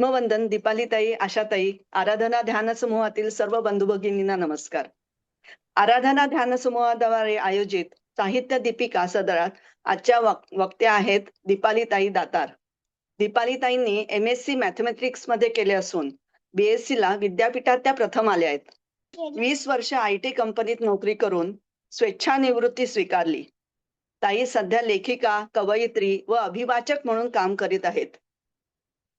आत्मवंदन दीपालीताई, आशाताई, आराधना ध्यान समूहातील सर्व बंधू भगिनींना नमस्कार. आराधना ध्यान समूहाद्वारे आयोजित साहित्य दीपिका सदरात आजच्या वक्त्या आहेत दीपालीताई दातार. दीपालीताईंनी MSc मॅथमॅटिक्स मध्ये केले असून BSc ला विद्यापीठात त्या प्रथम आल्या आहेत. 20 वर्ष IT कंपनीत नोकरी करून स्वेच्छानिवृत्ती स्वीकारली. ताई सध्या लेखिका, कवयित्री व अभिवाचक म्हणून काम करीत आहेत.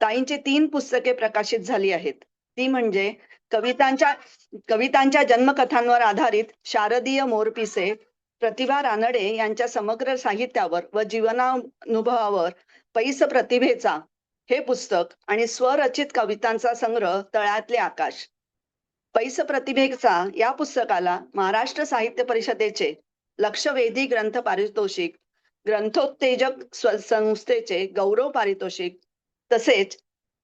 ताईंची 3 पुस्तके प्रकाशित झाली आहेत. ती म्हणजे कवितांच्या कवितांच्या जन्मकथांवर आधारित शारदीय मोरपिसे, प्रतिभा रानडे यांच्या समग्र साहित्यावर व जीवनानुभवावर पैस प्रतिभेचा हे पुस्तक आणि स्वरचित कवितांचा संग्रह तळ्यातले आकाश. पैस प्रतिभेचा या पुस्तकाला महाराष्ट्र साहित्य परिषदेचे लक्षवेधी ग्रंथ पारितोषिक, ग्रंथोत्तेजक संस्थेचे गौरव पारितोषिक तसेच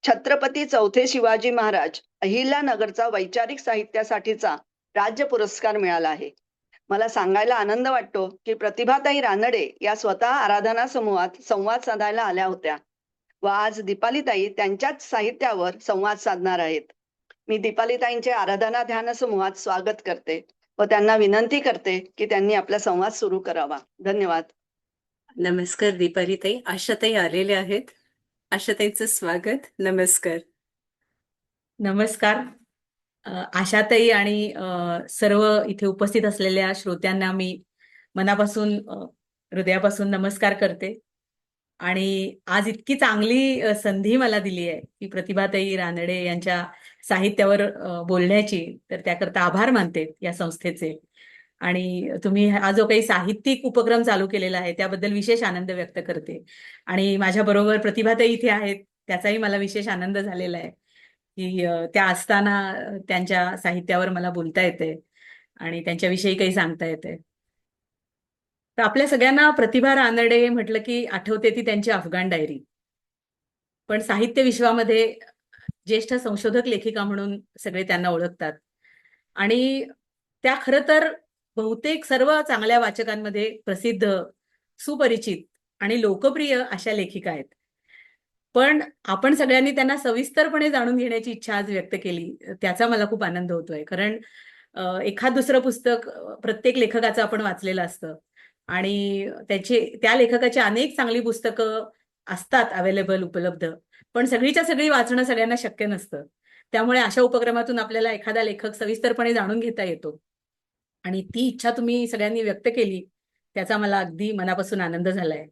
छत्रपती चौथे शिवाजी महाराज अहिल्यानगरचा वैचारिक साहित्यासाठीचा राज्य पुरस्कार मिळाला आहे. मला सांगायला आनंद वाटतो की प्रतिभाताई रानडे या स्वतः आराधना समूहात संवाद साधायला आल्या होत्या व आज दीपालीताई त्यांच्याच साहित्यावर संवाद साधणार आहेत. मी दीपालीताईंचे आराधना ध्यान समूहात स्वागत करते व त्यांना विनंती करते की त्यांनी आपला संवाद सुरू करावा. धन्यवाद. नमस्कार दीपालीताई. आशाताई आलेले आहेत. आशाताईचं स्वागत. नमस्कार. नमस्कार. आशाताई आणि सर्व इथे उपस्थित असलेल्या श्रोत्यांना मी मनापासून हृदयापासून नमस्कार करते. आणि आज इतकी चांगली संधी मला दिली आहे की प्रतिभाताई रानडे यांच्या साहित्यावर बोलण्याची, तर त्याकरता आभार मानते या संस्थेचे. आणि तुम्ही हा जो काही साहित्यिक उपक्रम चालू केलेला आहे त्याबद्दल विशेष आनंद व्यक्त करते. आणि माझ्या बरोबर प्रतिभाताई इथे आहेत, त्याचाही मला विशेष आनंद झालेला आहे की त्या असताना त्यांच्या साहित्यावर मला बोलता येते आणि त्यांच्याविषयी काही सांगता येते. तर आपल्या सगळ्यांना प्रतिभा रानडे म्हटलं की आठवते ती त्यांची अफगाण डायरी. पण साहित्य विश्वामध्ये ज्येष्ठ संशोधक लेखिका म्हणून सगळे त्यांना ओळखतात. आणि त्या खरं तर बहुतेक सर्व चांगल्या वाचकांमध्ये प्रसिद्ध, सुपरिचित आणि लोकप्रिय अशा लेखिका आहेत. पण आपण सगळ्यांनी त्यांना सविस्तरपणे जाणून घेण्याची इच्छा आज व्यक्त केली, त्याचा मला खूप आनंद होतोय. कारण एखाद दुसरं पुस्तक प्रत्येक लेखकाचं आपण वाचलेलं असतं आणि त्या लेखकाची अनेक चांगली पुस्तकं असतात अवेलेबल, उपलब्ध, पण सगळीच्या सगळी वाचणं सगळ्यांना शक्य नसतं. त्यामुळे अशा उपक्रमातून आपल्याला एखादा लेखक सविस्तरपणे जाणून घेता येतो आणि ती इच्छा तुम्ही सगळ्यांनी व्यक्त केली, त्याचा मला अगदी मनापासून आनंद झालाय.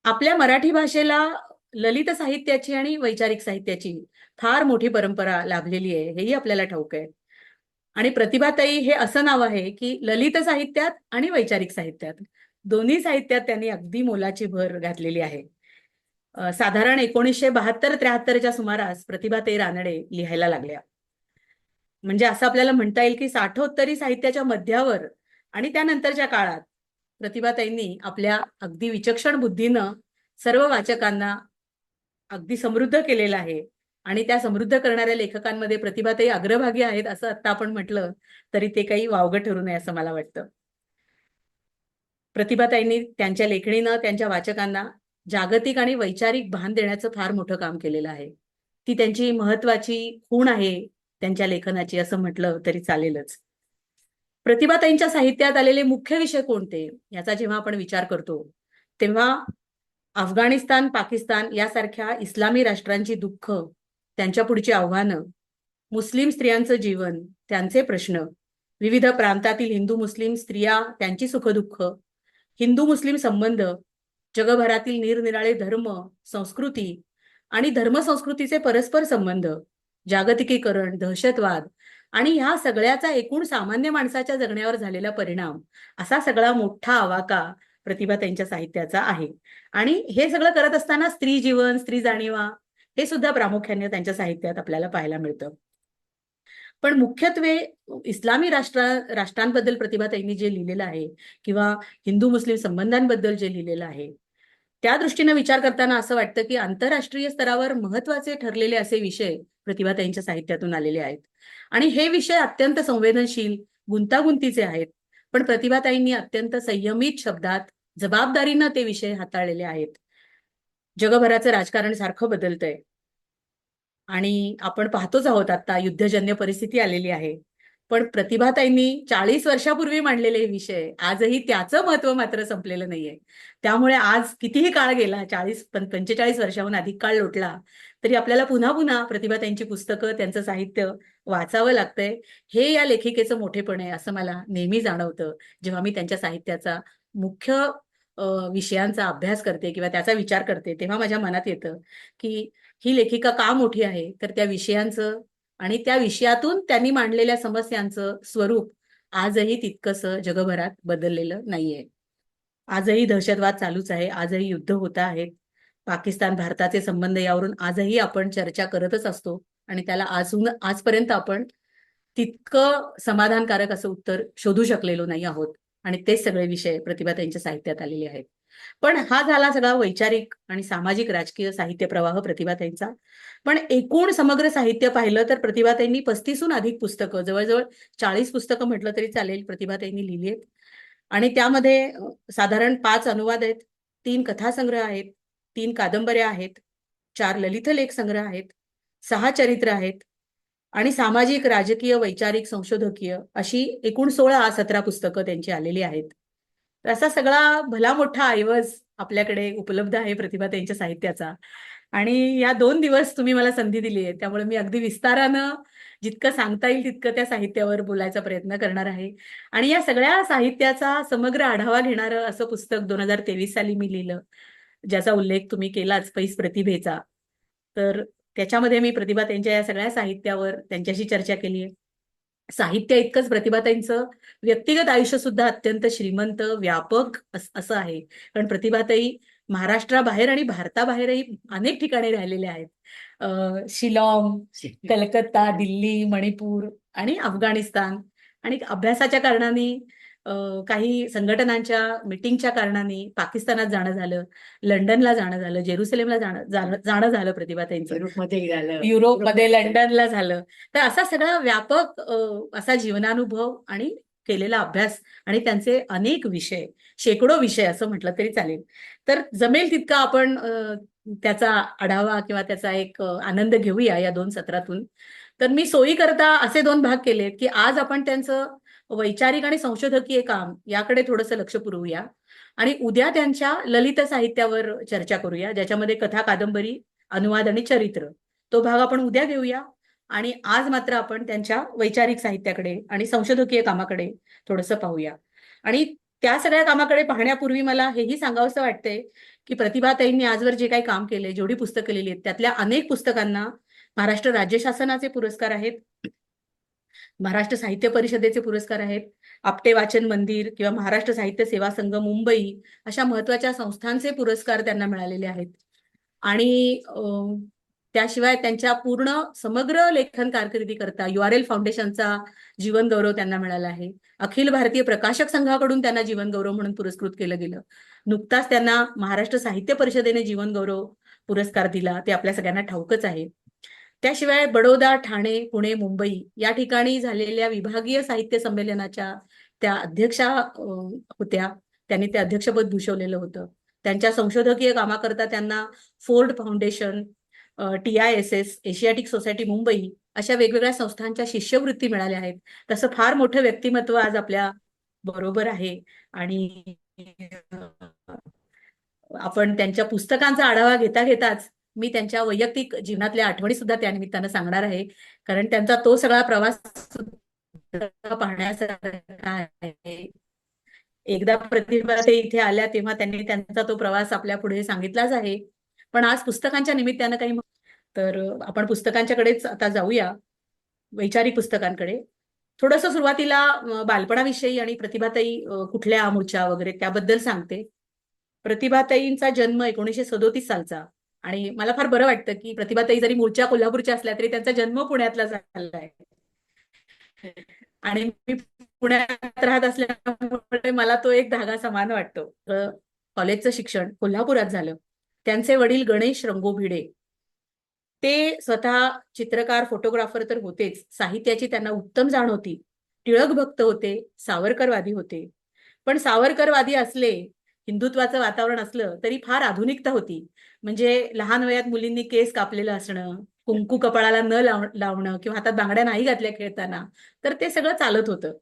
आपल्या मराठी भाषेला ललित साहित्याची आणि वैचारिक साहित्याची फार मोठी परंपरा लाभलेली आहे, हेही आपल्याला ठाऊक आहे. आणि प्रतिभाताई हे असं नाव आहे की ललित साहित्यात आणि वैचारिक साहित्यात दोन्ही साहित्यात त्यांनी अगदी मोलाची भर घातलेली आहे. साधारण 1972-73च्या सुमारास प्रतिभाताई रानडे लिहायला लागल्या. म्हणजे असं आपल्याला म्हणता येईल की साठोत्तरी साहित्याच्या मध्यावर आणि त्यानंतरच्या काळात प्रतिभाताईंनी आपल्या अगदी विचक्षण बुद्धीनं सर्व वाचकांना अगदी समृद्ध केलेलं आहे. आणि त्या समृद्ध करणाऱ्या लेखकांमध्ये प्रतिभाताई अग्रभागी आहेत असं आता आपण म्हटलं तरी ते काही वावगं ठरू नये असं मला वाटतं. प्रतिभाताईंनी त्यांच्या लेखणीनं त्यांच्या वाचकांना जागतिक आणि वैचारिक भान देण्याचं फार मोठं काम केलेलं आहे. ती त्यांची महत्वाची खूण आहे त्यांच्या लेखनाची असं म्हटलं तरी चालेलच. प्रतिभाताईंच्या साहित्यात आलेले मुख्य विषय कोणते याचा जेव्हा आपण विचार करतो तेव्हा अफगाणिस्तान, पाकिस्तान यासारख्या इस्लामी राष्ट्रांची दुःख, त्यांच्या पुढची आव्हानं, मुस्लिम स्त्रियांचं जीवन, त्यांचे प्रश्न, विविध प्रांतातील हिंदू मुस्लिम स्त्रिया, त्यांची सुखदुःख, हिंदू मुस्लिम संबंध, जगभरातील निरनिराळे धर्म, संस्कृती आणि धर्मसंस्कृतीचे परस्पर संबंध, जागतिकीकरण, दहशतवाद आणि ह्या सगळ्याचा एकूण सामान्य माणसाच्या जगण्यावर झालेला परिणाम, असा सगळा मोठा आवाका प्रतिभाताईंच्या साहित्याचा आहे. आणि हे सगळं करत असताना स्त्री जीवन, स्त्री जाणीवा हे सुद्धा प्रामुख्याने त्यांच्या साहित्यात आपल्याला पाहायला मिळतं. पण मुख्यत्वे इस्लामी राष्ट्रांबद्दल प्रतिभाताईंनी जे लिहिलेलं आहे किंवा हिंदू मुस्लिम संबंधांबद्दल जे लिहिलेलं आहे त्या दृष्टीने विचार करताना असं वाटतं की आंतरराष्ट्रीय स्तरावर महत्वाचे ठरलेले असे विषय प्रतिभाताईंच्या साहित्यातून आलेले आहेत. आणि हे विषय अत्यंत संवेदनशील, गुंतागुंतीचे आहेत, पण प्रतिभाताईंनी अत्यंत संयमित शब्दात जबाबदारीनं ते विषय हाताळलेले आहेत. जगभराचं राजकारण सारखं बदलतंय. आणि आपण पाहतोच आहोत आता युद्धजन्य परिस्थिती आलेली आहे. पण प्रतिभाताईंनी 40 वर्षापूर्वी मांडलेले हे विषय आजही त्याचं महत्व मात्र संपलेलं नाहीये. त्यामुळे आज कितीही काळ गेला, 45 वर्षाहून अधिक काळ लोटला, तरी आपल्याला पुन्हा पुन्हा प्रतिभाताईंची पुस्तकं, त्यांचं साहित्य वाचावं लागतंय. हे या लेखिकेचं मोठेपण आहे असं मला नेहमी जाणवतं, जेव्हा मी त्यांच्या साहित्याचा मुख्य विषयांचा अभ्यास करते किंवा त्याचा विचार करते. तेव्हा माझ्या मनात येतं की ही लेखिका का मोठी आहे, तर त्या विषयांचं आणि त्या विषयातून त्यांनी मांडलेल्या समस्यांचं स्वरूप आजही तितकंसं जगभरात बदललेलं नाहीये. आजही दहशतवाद चालूच आहे, आजही युद्ध होत आहेत. पाकिस्तान भारताचे संबंध यावरून आजही आपण चर्चा करतच असतो आणि त्याला आजपर्यंत आपण तितकं समाधानकारक असं उत्तर शोधू शकलेलो नाही आहोत. आणि तेच सगळे विषय प्रतिभाताईंच्या साहित्यात आलेले आहेत. पण हा झाला सगळा वैचारिक आणि सामाजिक राजकीय साहित्य प्रवाह प्रतिभाताईंचा. पण एकूण समग्र साहित्य पाहिलं तर प्रतिभाताईंनी 35हून अधिक पुस्तकं, जवळजवळ 40 पुस्तकं म्हटलं तरी चालेल, प्रतिभाताईंनी लिहिली आहेत. आणि त्यामध्ये साधारण 5 अनुवाद आहेत, 3 कथासंग्रह आहेत, 3 कादंबऱ्या आहेत, 4 ललितलेख संग्रह आहेत, 6 चरित्र आहेत आणि सामाजिक, राजकीय, वैचारिक, संशोधकीय अशी एकूण 16-17 पुस्तकं त्यांची आलेली आहेत. तर असा सगळा भला मोठा ऐवज आपल्याकडे उपलब्ध आहे प्रतिभाताईंच्या साहित्याचा. आणि या 2 दिवस तुम्ही मला संधी दिली आहे, त्यामुळे मी अगदी विस्तारानं जितकं सांगता येईल तितकं त्या साहित्यावर बोलायचा प्रयत्न करणार आहे. आणि या सगळ्या साहित्याचा समग्र आढावा घेणारं असं पुस्तक 2023 साली मी लिहिलं, ज्याचा उल्लेख तुम्ही केलाच, पैस प्रतिभेचा. तर त्याच्यामध्ये मी प्रतिभाताईंच्या या सगळ्या साहित्यावर त्यांच्याशी चर्चा केली आहे. साहित्य इतकंच प्रतिभाताईंचं व्यक्तिगत आयुष्य सुद्धा अत्यंत श्रीमंत, व्यापक असं आहे. कारण प्रतिभाताई महाराष्ट्राबाहेर आणि भारताबाहेरही अनेक ठिकाणी राहिलेल्या आहेत. शिलाँग, कलकत्ता, दिल्ली, मणिपूर आणि अफगाणिस्तान. आणि अभ्यासाच्या कारणाने, काही संघटनांच्या मिटिंगच्या कारणाने पाकिस्तानात जाणं झालं, लंडनला जाणं झालं, जेरुसलेमला जाणं झालं प्रतिभाताईंचं. युरोपमध्ये लंडनला झालं. तर असा सगळा व्यापक असा जीवनानुभव आणि केलेला अभ्यास आणि त्यांचे अनेक विषय, शेकडो विषय असं म्हटलं तरी चालेल. तर जमेल तितका आपण त्याचा आढावा किंवा त्याचा एक आनंद घेऊया या 2 सत्रातून. तर मी सोयीकरता असे 2 भाग केलेत की आज आपण त्यांचं वैचारिक आणि संशोधकीय काम याकडे थोडंसं लक्ष पुरवूया आणि उद्या त्यांच्या ललित साहित्यावर चर्चा करूया, ज्याच्यामध्ये कथा, कादंबरी, अनुवाद आणि चरित्र, तो भाग आपण उद्या घेऊया. आणि आज मात्र आपण त्यांच्या वैचारिक साहित्याकडे आणि संशोधकीय कामाकडे थोडंसं पाहूया. आणि त्या सगळ्या कामाकडे पाहण्यापूर्वी मला हेही सांगावंसं वाटतंय की प्रतिभाताईंनी आजवर जे काही काम केले, जेवढी पुस्तकं लिहिली आहेत, त्यातल्या अनेक पुस्तकांना महाराष्ट्र राज्य शासनाचे पुरस्कार आहेत, महाराष्ट्र साहित्य परिषदेचे पुरस्कार आहेत, आपटे वाचन मंदिर किंवा महाराष्ट्र साहित्य सेवा संघ मुंबई अशा महत्वाच्या संस्थांचे पुरस्कार त्यांना मिळालेले आहेत. आणि त्याशिवाय त्यांच्या पूर्ण समग्र लेखन कारकिर्दीकरता URL फाउंडेशनचा जीवन गौरव त्यांना मिळाला आहे. अखिल भारतीय प्रकाशक संघाकडून त्यांना जीवन गौरव म्हणून पुरस्कृत केलं गेलं. नुकताच त्यांना महाराष्ट्र साहित्य परिषदेने जीवन गौरव पुरस्कार दिला, ते आपल्या सगळ्यांना ठाऊकच आहे. त्याशिवाय बडोदा, ठाणे, पुणे, मुंबई या ठिकाणी झालेल्या विभागीय साहित्य संमेलनाच्या त्या अध्यक्षा होत्या. त्यांनी ते अध्यक्षपद भूषवलेलं होतं. त्यांच्या संशोधकीय कामाकरता त्यांना Ford foundation, TISS, Asiatic society Mumbai अशा वेगवेगळ्या संस्थांच्या शिष्यवृत्ती मिळाल्या आहेत. तसं फार मोठं व्यक्तिमत्व आज आपल्या बरोबर आहे. आणि आपण त्यांच्या पुस्तकांचा आढावा घेता घेताच मी त्यांच्या वैयक्तिक जीवनातल्या आठवणी सुद्धा त्या निमित्तानं सांगणार आहे. कारण त्यांचा तो सगळा प्रवास पाहण्यासारखा आहे. एकदा प्रतिभा ते इथे आल्या तेव्हा त्यांनी त्यांचा तो प्रवास आपल्या पुढे सांगितलाच आहे. पण आज पुस्तकांच्या निमित्तानं काही, तर आपण पुस्तकांच्याकडेच आता जाऊया, वैचारिक पुस्तकांकडे. थोडंसं सुरुवातीला बालपणाविषयी आणि प्रतिभाताई कुठल्या मूळच्या वगैरे त्याबद्दल सांगते. प्रतिभाताईंचा जन्म 1937 सालचा. आणि मला फार बरं वाटतं की प्रतिभाताई जरी मूळच्या कोल्हापूरच्या असल्या तरी त्यांचा जन्म पुण्यातला झाला आहे. आणि मी पुण्यात राहत असल्यामुळे मला तो एक धागा समान वाटतो. कॉलेजचं शिक्षण कोल्हापुरात झालं. त्यांचे वडील गणेश रंगो भिडे, ते स्वतः चित्रकार, फोटोग्राफर तर होतेच, साहित्याची त्यांना उत्तम जाण होती. टिळक भक्त होते, सावरकरवादी होते. पण सावरकरवादी असले, हिंदुत्वाचं वातावरण असलं तरी फार आधुनिकता होती. म्हणजे लहान वयात मुलींनी केस कापलेलं असणं, कुंकू कपाळाला न लावणं किंवा हातात बांगड्या नाही घातल्या खेळताना, तर ते सगळं चालत होतं.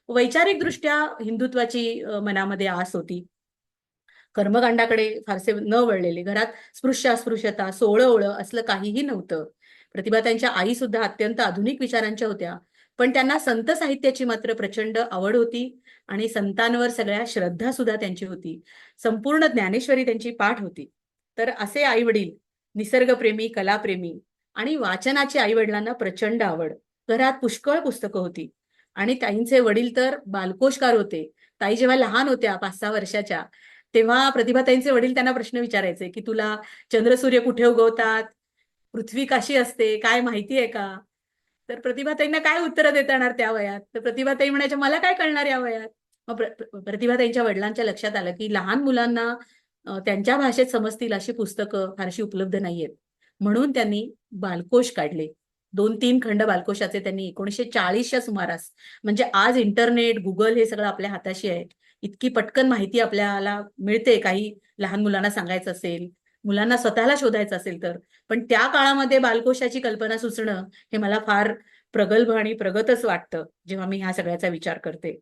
वैचारिकदृष्ट्या हिंदुत्वाची मनामध्ये आस होती. कर्मकांडाकडे फारसे न वळलेले, घरात स्पृश्यास्पृश्यता, सोळं असलं काहीही नव्हतं. प्रतिभाताईंच्या आई सुद्धा अत्यंत आधुनिक विचारांच्या होत्या, पण त्यांना संत साहित्याची मात्र प्रचंड आवड होती आणि संतांवर सगळ्या श्रद्धा सुद्धा त्यांची होती. संपूर्ण ज्ञानेश्वरी त्यांची पाठ होती. तर असे आई वडील, निसर्गप्रेमी, कलाप्रेमी आणि वाचनाची आई वडिलांना प्रचंड आवड. घरात पुष्कळ पुस्तकं होती आणि ताईंचे वडील तर बालकोशकार होते. ताई जेव्हा लहान होत्या 5-6 वर्षाच्या, तेव्हा प्रतिभाताईंचे वडील त्यांना प्रश्न विचारायचे की तुला चंद्र सूर्य कुठे उगवतात, पृथ्वी कशी असते, काय माहिती आहे का? तर प्रतिभाताईंना काय उत्तरं देता येणार त्या वयात? तर प्रतिभाताई म्हणायच्या मला काय कळणार या वयात? मग प्रतिभाताईंच्या वडिलांच्या लक्षात आलं की लहान मुलांना त्यांच्या भाषेत समजतील अशी पुस्तकं फारशी उपलब्ध नाहीयेत. म्हणून त्यांनी बालकोश काढले. 2-3 खंड बालकोशाचे त्यांनी 1940च्या सुमारास, म्हणजे आज इंटरनेट, गुगल हे सगळं आपल्या हाताशी आहे. इतकी पटकन माहिती आपल्याला मिळते, काही लहान मुलांना सांगायचं असेल, मुलांना स्वतःला शोधायचं असेल तर. पण त्या काळामध्ये बालकोशाची कल्पना सुचणं हे मला फार प्रगल्भ आणि प्रगतच वाटतं, जेव्हा मी ह्या सगळ्याचा विचार करते.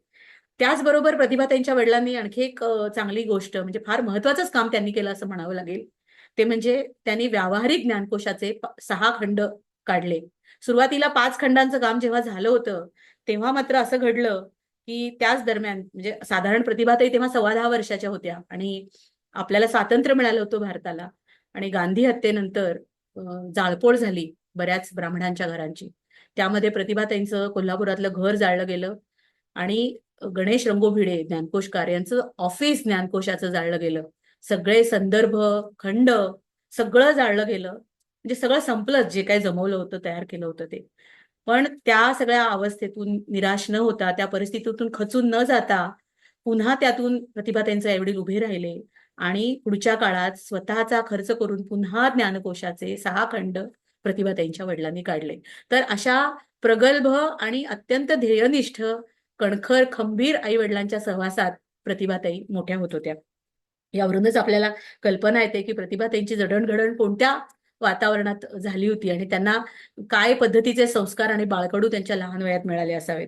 त्याचबरोबर प्रतिभाताईंच्या वडिलांनी आणखी एक चांगली गोष्ट, म्हणजे फार महत्वाचंच काम त्यांनी केलं असं म्हणावं लागेल. ते म्हणजे त्यांनी व्यावहारिक ज्ञानकोशाचे 6 खंड काढले. सुरुवातीला 5 खंडांचं काम जेव्हा झालं होतं, तेव्हा मात्र असं घडलं की त्याच दरम्यान, म्हणजे साधारण प्रतिभाताई तेव्हा 10.25 वर्षाच्या होत्या आणि आपल्याला स्वातंत्र्य मिळालं होतं भारताला, आणि गांधी हत्येनंतर जाळपोळ झाली बऱ्याच ब्राह्मणांच्या घरांची. त्यामध्ये प्रतिभाताईंचं कोल्हापुरातलं घर जाळलं गेलं आणि गणेश रंगोभिडे ज्ञानकोशकार यांचं ऑफिस ज्ञानकोशाचं जाळलं गेलं. सगळे संदर्भ, खंड सगळं जाळलं गेलं. म्हणजे सगळं संपलंच, जे काही जमवलं होतं, तयार केलं होतं ते. पण त्या सगळ्या अवस्थेतून निराश न होता, त्या परिस्थितीतून खचून न जाता, पुन्हा त्यातून प्रतिभाताईंचे आईवडील उभे राहिले आणि पुढच्या काळात स्वतःचा खर्च करून पुन्हा ज्ञानकोशाचे 6 खंड प्रतिभाताईंच्या वडिलांनी काढले. तर अशा प्रगल्भ आणि अत्यंत ध्येयनिष्ठ, कणखर, खंबीर आई वडिलांच्या सहवासात प्रतिभाताई मोठ्या होत होत्या. यावरूनच आपल्याला कल्पना येते की प्रतिभाताईंची जडणघडण कोणत्या वातावरणात झाली होती आणि त्यांना काय पद्धतीचे संस्कार आणि बाळकडू त्यांच्या लहान वयात मिळाले असावेत.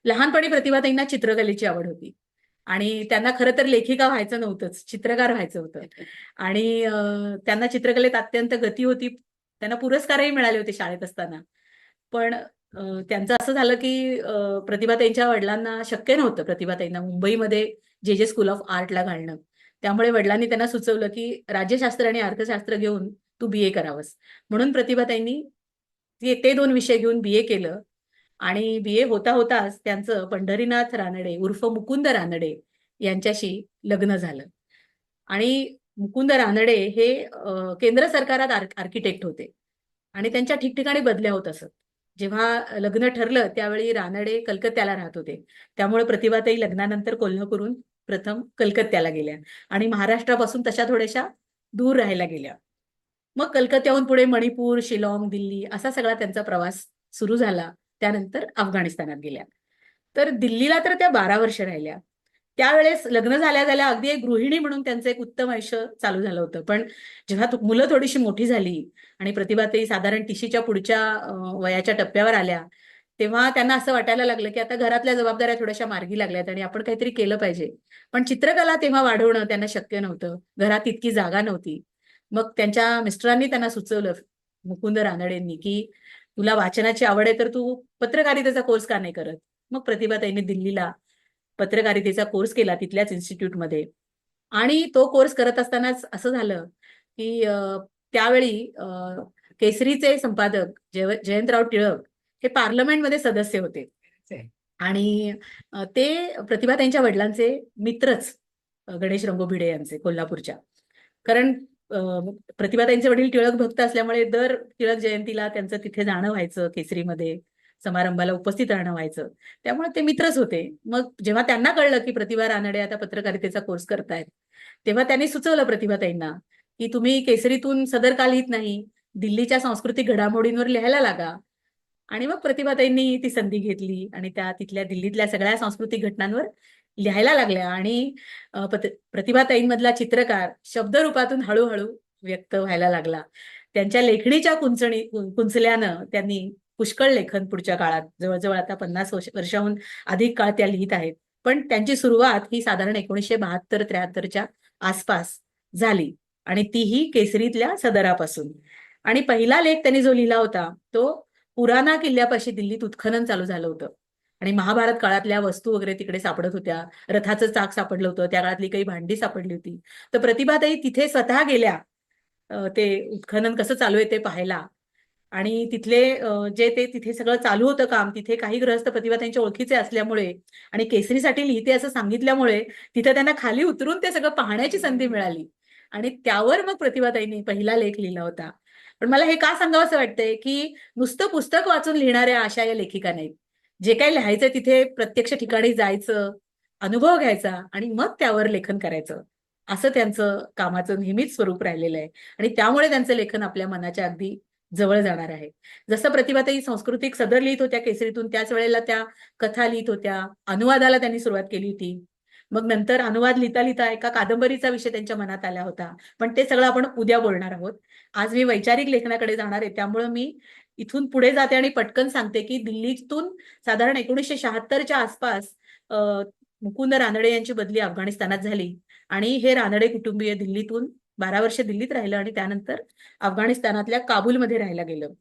लहानपणी प्रतिभाताईंना चित्रकलेची आवड होती आणि त्यांना खरं तर लेखिका व्हायचं नव्हतंच, चित्रकार व्हायचं होतं. आणि त्यांना चित्रकलेत अत्यंत गती होती. त्यांना पुरस्कारही मिळाले होते शाळेत असताना. पण त्यांचं असं झालं की प्रतिभाताईंच्या वडिलांना शक्य नव्हतं प्रतिभाताईंना मुंबईमध्ये जे स्कूल ऑफ आर्टला घालणं. त्यामुळे वडिलांनी त्यांना सुचवलं की राज्यशास्त्र आणि अर्थशास्त्र घेऊन तू BA करावंस. म्हणून प्रतिभाताईंनी ते 2 विषय घेऊन BA केलं आणि BA होता होताच त्यांचं पंढरीनाथ रानडे उर्फ मुकुंद रानडे यांच्याशी लग्न झालं. आणि मुकुंद रानडे हे केंद्र सरकारात आर्किटेक्ट होते आणि त्यांच्या ठिकठिकाणी बदल्या होत असत. जेव्हा लग्न ठरलं त्यावेळी रानडे कलकत्त्याला राहत होते. त्यामुळे प्रतिभाताई लग्नानंतर कोल्हापूरहून प्रथम कलकत्त्याला गेल्या आणि महाराष्ट्रापासून तशा थोड्याशा दूर राहायला गेल्या. मग कलकत्त्याहून पुढे मणिपूर, शिलाँग, दिल्ली असा सगळा त्यांचा प्रवास सुरू झाला. त्यानंतर अफगाणिस्तानात गेल्या. तर दिल्लीला तर त्या 12 वर्ष राहिल्या. त्यावेळेस लग्न झाल्या अगदी एक गृहिणी म्हणून त्यांचं एक उत्तम आयुष्य चालू झालं होतं. पण जेव्हा मुलं थोडीशी मोठी झाली आणि प्रतिभाताई साधारण 30च्या पुढच्या वयाच्या टप्प्यावर आल्या, तेव्हा त्यांना असं वाटायला लागलं की आता घरातल्या जबाबदाऱ्या थोड्याशा मार्गी लागल्यात आणि आपण काहीतरी केलं पाहिजे. पण चित्रकला तेव्हा वाढवणं त्यांना शक्य नव्हतं. घरात इतकी जागा नव्हती. मग त्यांच्या मिस्टरांनी त्यांना सुचवलं, मुकुंद रानडेंनी, की तुला वाचनाची आवड आहे तर तू पत्रकारितेचा कोर्स का नाही करत? मग प्रतिभाताईंनी दिल्लीला पत्रकारितेचा कोर्स केला तिथल्याच इन्स्टिट्यूटमध्ये. आणि तो कोर्स करत असतानाच असं झालं की त्यावेळी केसरीचे संपादक जयंतराव टिळक हे पार्लमेंटमध्ये सदस्य होते आणि ते प्रतिभाताईंच्या वडिलांचे मित्रच, गणेश रंगोभिडे यांचे कोल्हापूरच्या. कारण प्रतिभाताईंचे वडील टिळक भक्त असल्यामुळे दर टिळक जयंतीला त्यांचं तिथे जाणं व्हायचं, केसरीमध्ये समारंभाला उपस्थित राहणं व्हायचं. त्यामुळे ते मित्रच होते. मग जेव्हा त्यांना कळलं की प्रतिभा रानडे आता पत्रकारितेचा कोर्स करतायत, तेव्हा त्यांनी सुचवलं प्रतिभाताईंना की तुम्ही केसरीतून सदर का लिहित नाही, दिल्लीच्या सांस्कृतिक घडामोडींवर लिहायला लागा. आणि मग प्रतिभाताईंनी ती संधी घेतली आणि त्या तिथल्या दिल्लीतल्या सगळ्या सांस्कृतिक घटनांवर लिहायला लागल्या आणि प्रतिभाताईंमधला चित्रकार शब्दरूपातून हळूहळू व्यक्त व्हायला लागला. त्यांच्या लेखणीच्या कुंचल्यानं त्यांनी पुष्कळ लेखन पुढच्या काळात जवळजवळ आता 50 वर्षाहून अधिक काळ त्या लिहित आहेत. पण त्यांची सुरुवात ही साधारण 1972-73च्या आसपास झाली आणि तीही केसरीतल्या सदरापासून. आणि पहिला लेख त्यांनी जो लिहिला होता तो पुराणा किल्ल्यापाशी दिल्लीत उत्खनन चालू झालं होतं आणि महाभारत काळातल्या वस्तू वगैरे तिकडे सापडत होत्या. रथाचं चाक सापडलं होतं, त्या काळातली काही भांडी सापडली होती. तर प्रतिभाताई तिथे स्वतः गेल्या ते उत्खनन कसं चालू आहे ते पाहायला. आणि तिथले जे ते तिथे सगळं चालू होतं काम, तिथे काही गृहस्थ प्रतिभाताईंच्या ओळखीचे असल्यामुळे आणि केसरीसाठी लिहिते असं सांगितल्यामुळे तिथे त्यांना खाली उतरून ते सगळं पाहण्याची संधी मिळाली आणि त्यावर मग प्रतिभाताईंनी पहिला लेख लिहिला होता. पण मला हे का सांगावं असं वाटतंय की नुसतं पुस्तक वाचून लिहिणाऱ्या अशा या लेखिका नाहीत. जे काही लिहायचं तिथे प्रत्यक्ष ठिकाणी जायचं, अनुभव घ्यायचा आणि मग त्यावर लेखन करायचं, असं त्यांचं कामाचं नेहमीच स्वरूप राहिलेलं आहे आणि त्यामुळे त्यांचं लेखन आपल्या मनाच्या अगदी जवळ जाणार आहे. जसं प्रतिभाताई सांस्कृतिक सदर लिहित होत्या केसरीतून, त्याच वेळेला त्या कथा लिहित होत्या. अनुवादाला त्यांनी सुरुवात केली होती. मग नंतर अनुवाद लिहिता लिहिता एका कादंबरीचा विषय त्यांच्या मनात आला होता. पण ते सगळं आपण उद्या बोलणार आहोत. आज मी वैचारिक लेखनाकडे जाणार आहे, त्यामुळे मी इथून पुढे जाते आणि पटकन सांगते की दिल्लीतून साधारण 1976च्या आसपास मुकुंद रानडे यांची बदली अफगाणिस्तानात झाली आणि हे रानडे कुटुंबीय दिल्लीतून 12 वर्ष दिल्लीत राहिलं आणि त्यानंतर अफगाणिस्तानातल्या काबूलमध्ये राहायला गेलं.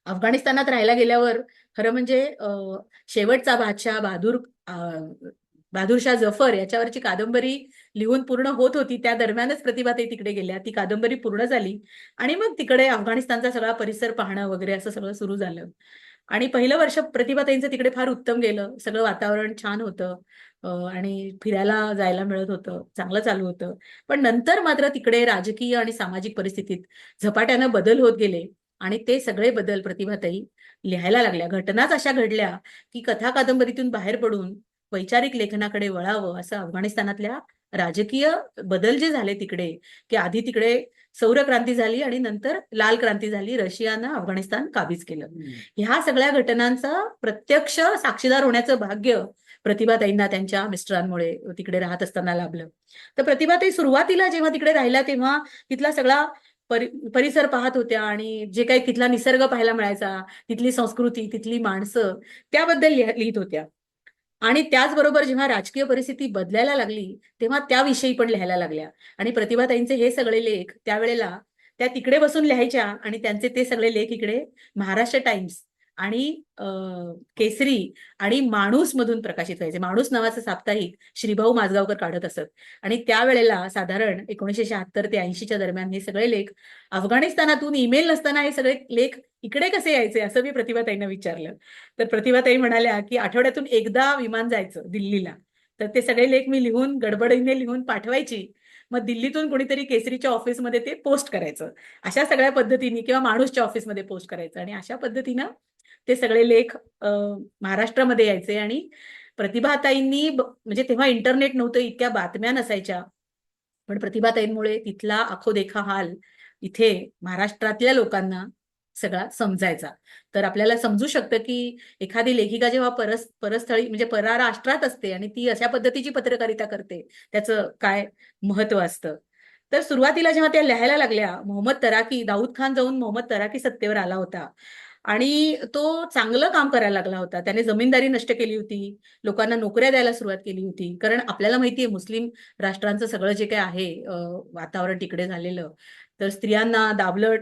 अफगाणिस्तानात राहायला गेल्यावर खरं म्हणजे शेवटचा बादशाह बहादूरशाह जफर याच्यावरची कादंबरी लिहून पूर्ण होत होती. त्या दरम्यानच प्रतिभाताई तिकडे गेल्या. ती कादंबरी पूर्ण झाली आणि मग तिकडे अफगाणिस्तानचा सगळा परिसर पाहणं वगैरे असं सगळं सुरू झालं. आणि पहिलं वर्ष प्रतिभाताईंचं तिकडे फार उत्तम गेलं. सगळं वातावरण छान होतं आणि फिरायला जायला मिळत होतं, चांगलं चालू होतं. पण नंतर मात्र तिकडे राजकीय आणि सामाजिक परिस्थितीत झपाट्यानं बदल होत गेले आणि ते सगळे बदल प्रतिभाताई लिहायला लागल्या. घटनाच अशा घडल्या की कथा कादंबरीतून बाहेर पडून वैचारिक लेखनाकडे वळावं असं अफगाणिस्तानातल्या राजकीय बदल जे झाले तिकडे, की आधी तिकडे सौर क्रांती झाली आणि नंतर लाल क्रांती झाली. रशियानं अफगाणिस्तान काबीज केलं. ह्या सगळ्या घटनांचा प्रत्यक्ष साक्षीदार होण्याचं भाग्य प्रतिभाताईंना त्यांच्या मिस्टरांमुळे तिकडे राहत असताना लाभलं. तर प्रतिभाताई सुरुवातीला जेव्हा तिकडे राहिल्या तेव्हा तिथला सगळा परिसर पाहत होत्या आणि जे काही तिथला निसर्ग पाहायला मिळायचा, तिथली संस्कृती, तिथली माणसं त्याबद्दल लिहित होत्या. आणि त्याचबरोबर जेव्हा राजकीय परिस्थिती बदलायला लागली तेव्हा त्याविषयी पण लिहायला लागल्या. आणि प्रतिभाताईंचे हे सगळे लेख त्यावेळेला त्या तिकडे बसून लिहायच्या आणि त्यांचे ते सगळे लेख इकडे महाराष्ट्र टाइम्स आणि केसरी आणि माणूस मधून प्रकाशित व्हायचे. माणूस नावाचं साप्ताहिक श्रीभाऊ माझगावकर काढत असत आणि त्यावेळेला साधारण 1976 ते 80च्या दरम्यान हे सगळे लेख अफगाणिस्तानातून ईमेल नसताना हे सगळे लेख इकडे कसे यायचे असं मी प्रतिभाताईंना विचारलं. तर प्रतिभाताई म्हणाल्या की आठवड्यातून एकदा विमान जायचं दिल्लीला, तर ते सगळे लेख मी लिहून गडबडीने लिहून पाठवायची. मग दिल्लीतून कोणीतरी केसरीच्या ऑफिसमध्ये ते पोस्ट करायचं. अशा सगळ्या पद्धतीने किंवा माणूसच्या ऑफिसमध्ये पोस्ट करायचं आणि अशा पद्धतीनं ते सगळे लेख महाराष्ट्रामध्ये यायचे. आणि प्रतिभाताईंनी म्हणजे तेव्हा इंटरनेट नव्हतं, इतक्या बातम्या नसायच्या, पण प्रतिभाताईंमुळे तिथला आखोदेखा हाल इथे महाराष्ट्रातल्या लोकांना सगळा समजायचा. तर आपल्याला समजू शकतं की एखादी लेखिका जेव्हा परस्थळी म्हणजे परराष्ट्रात असते आणि ती अशा पद्धतीची पत्रकारिता करते त्याचं काय महत्व असतं. तर सुरुवातीला जेव्हा त्या लिहायला लागल्या, दाऊद खान जाऊन मोहम्मद तराकी सत्तेवर आला होता आणि तो चांगलं काम करायला लागला होता. त्याने जमीनदारी नष्ट केली होती, लोकांना नोकऱ्या द्यायला सुरुवात केली होती. कारण आपल्याला माहितीये मुस्लिम राष्ट्रांचं सगळं जे काही आहे वातावरण तिकडे झालेलं, तर स्त्रियांना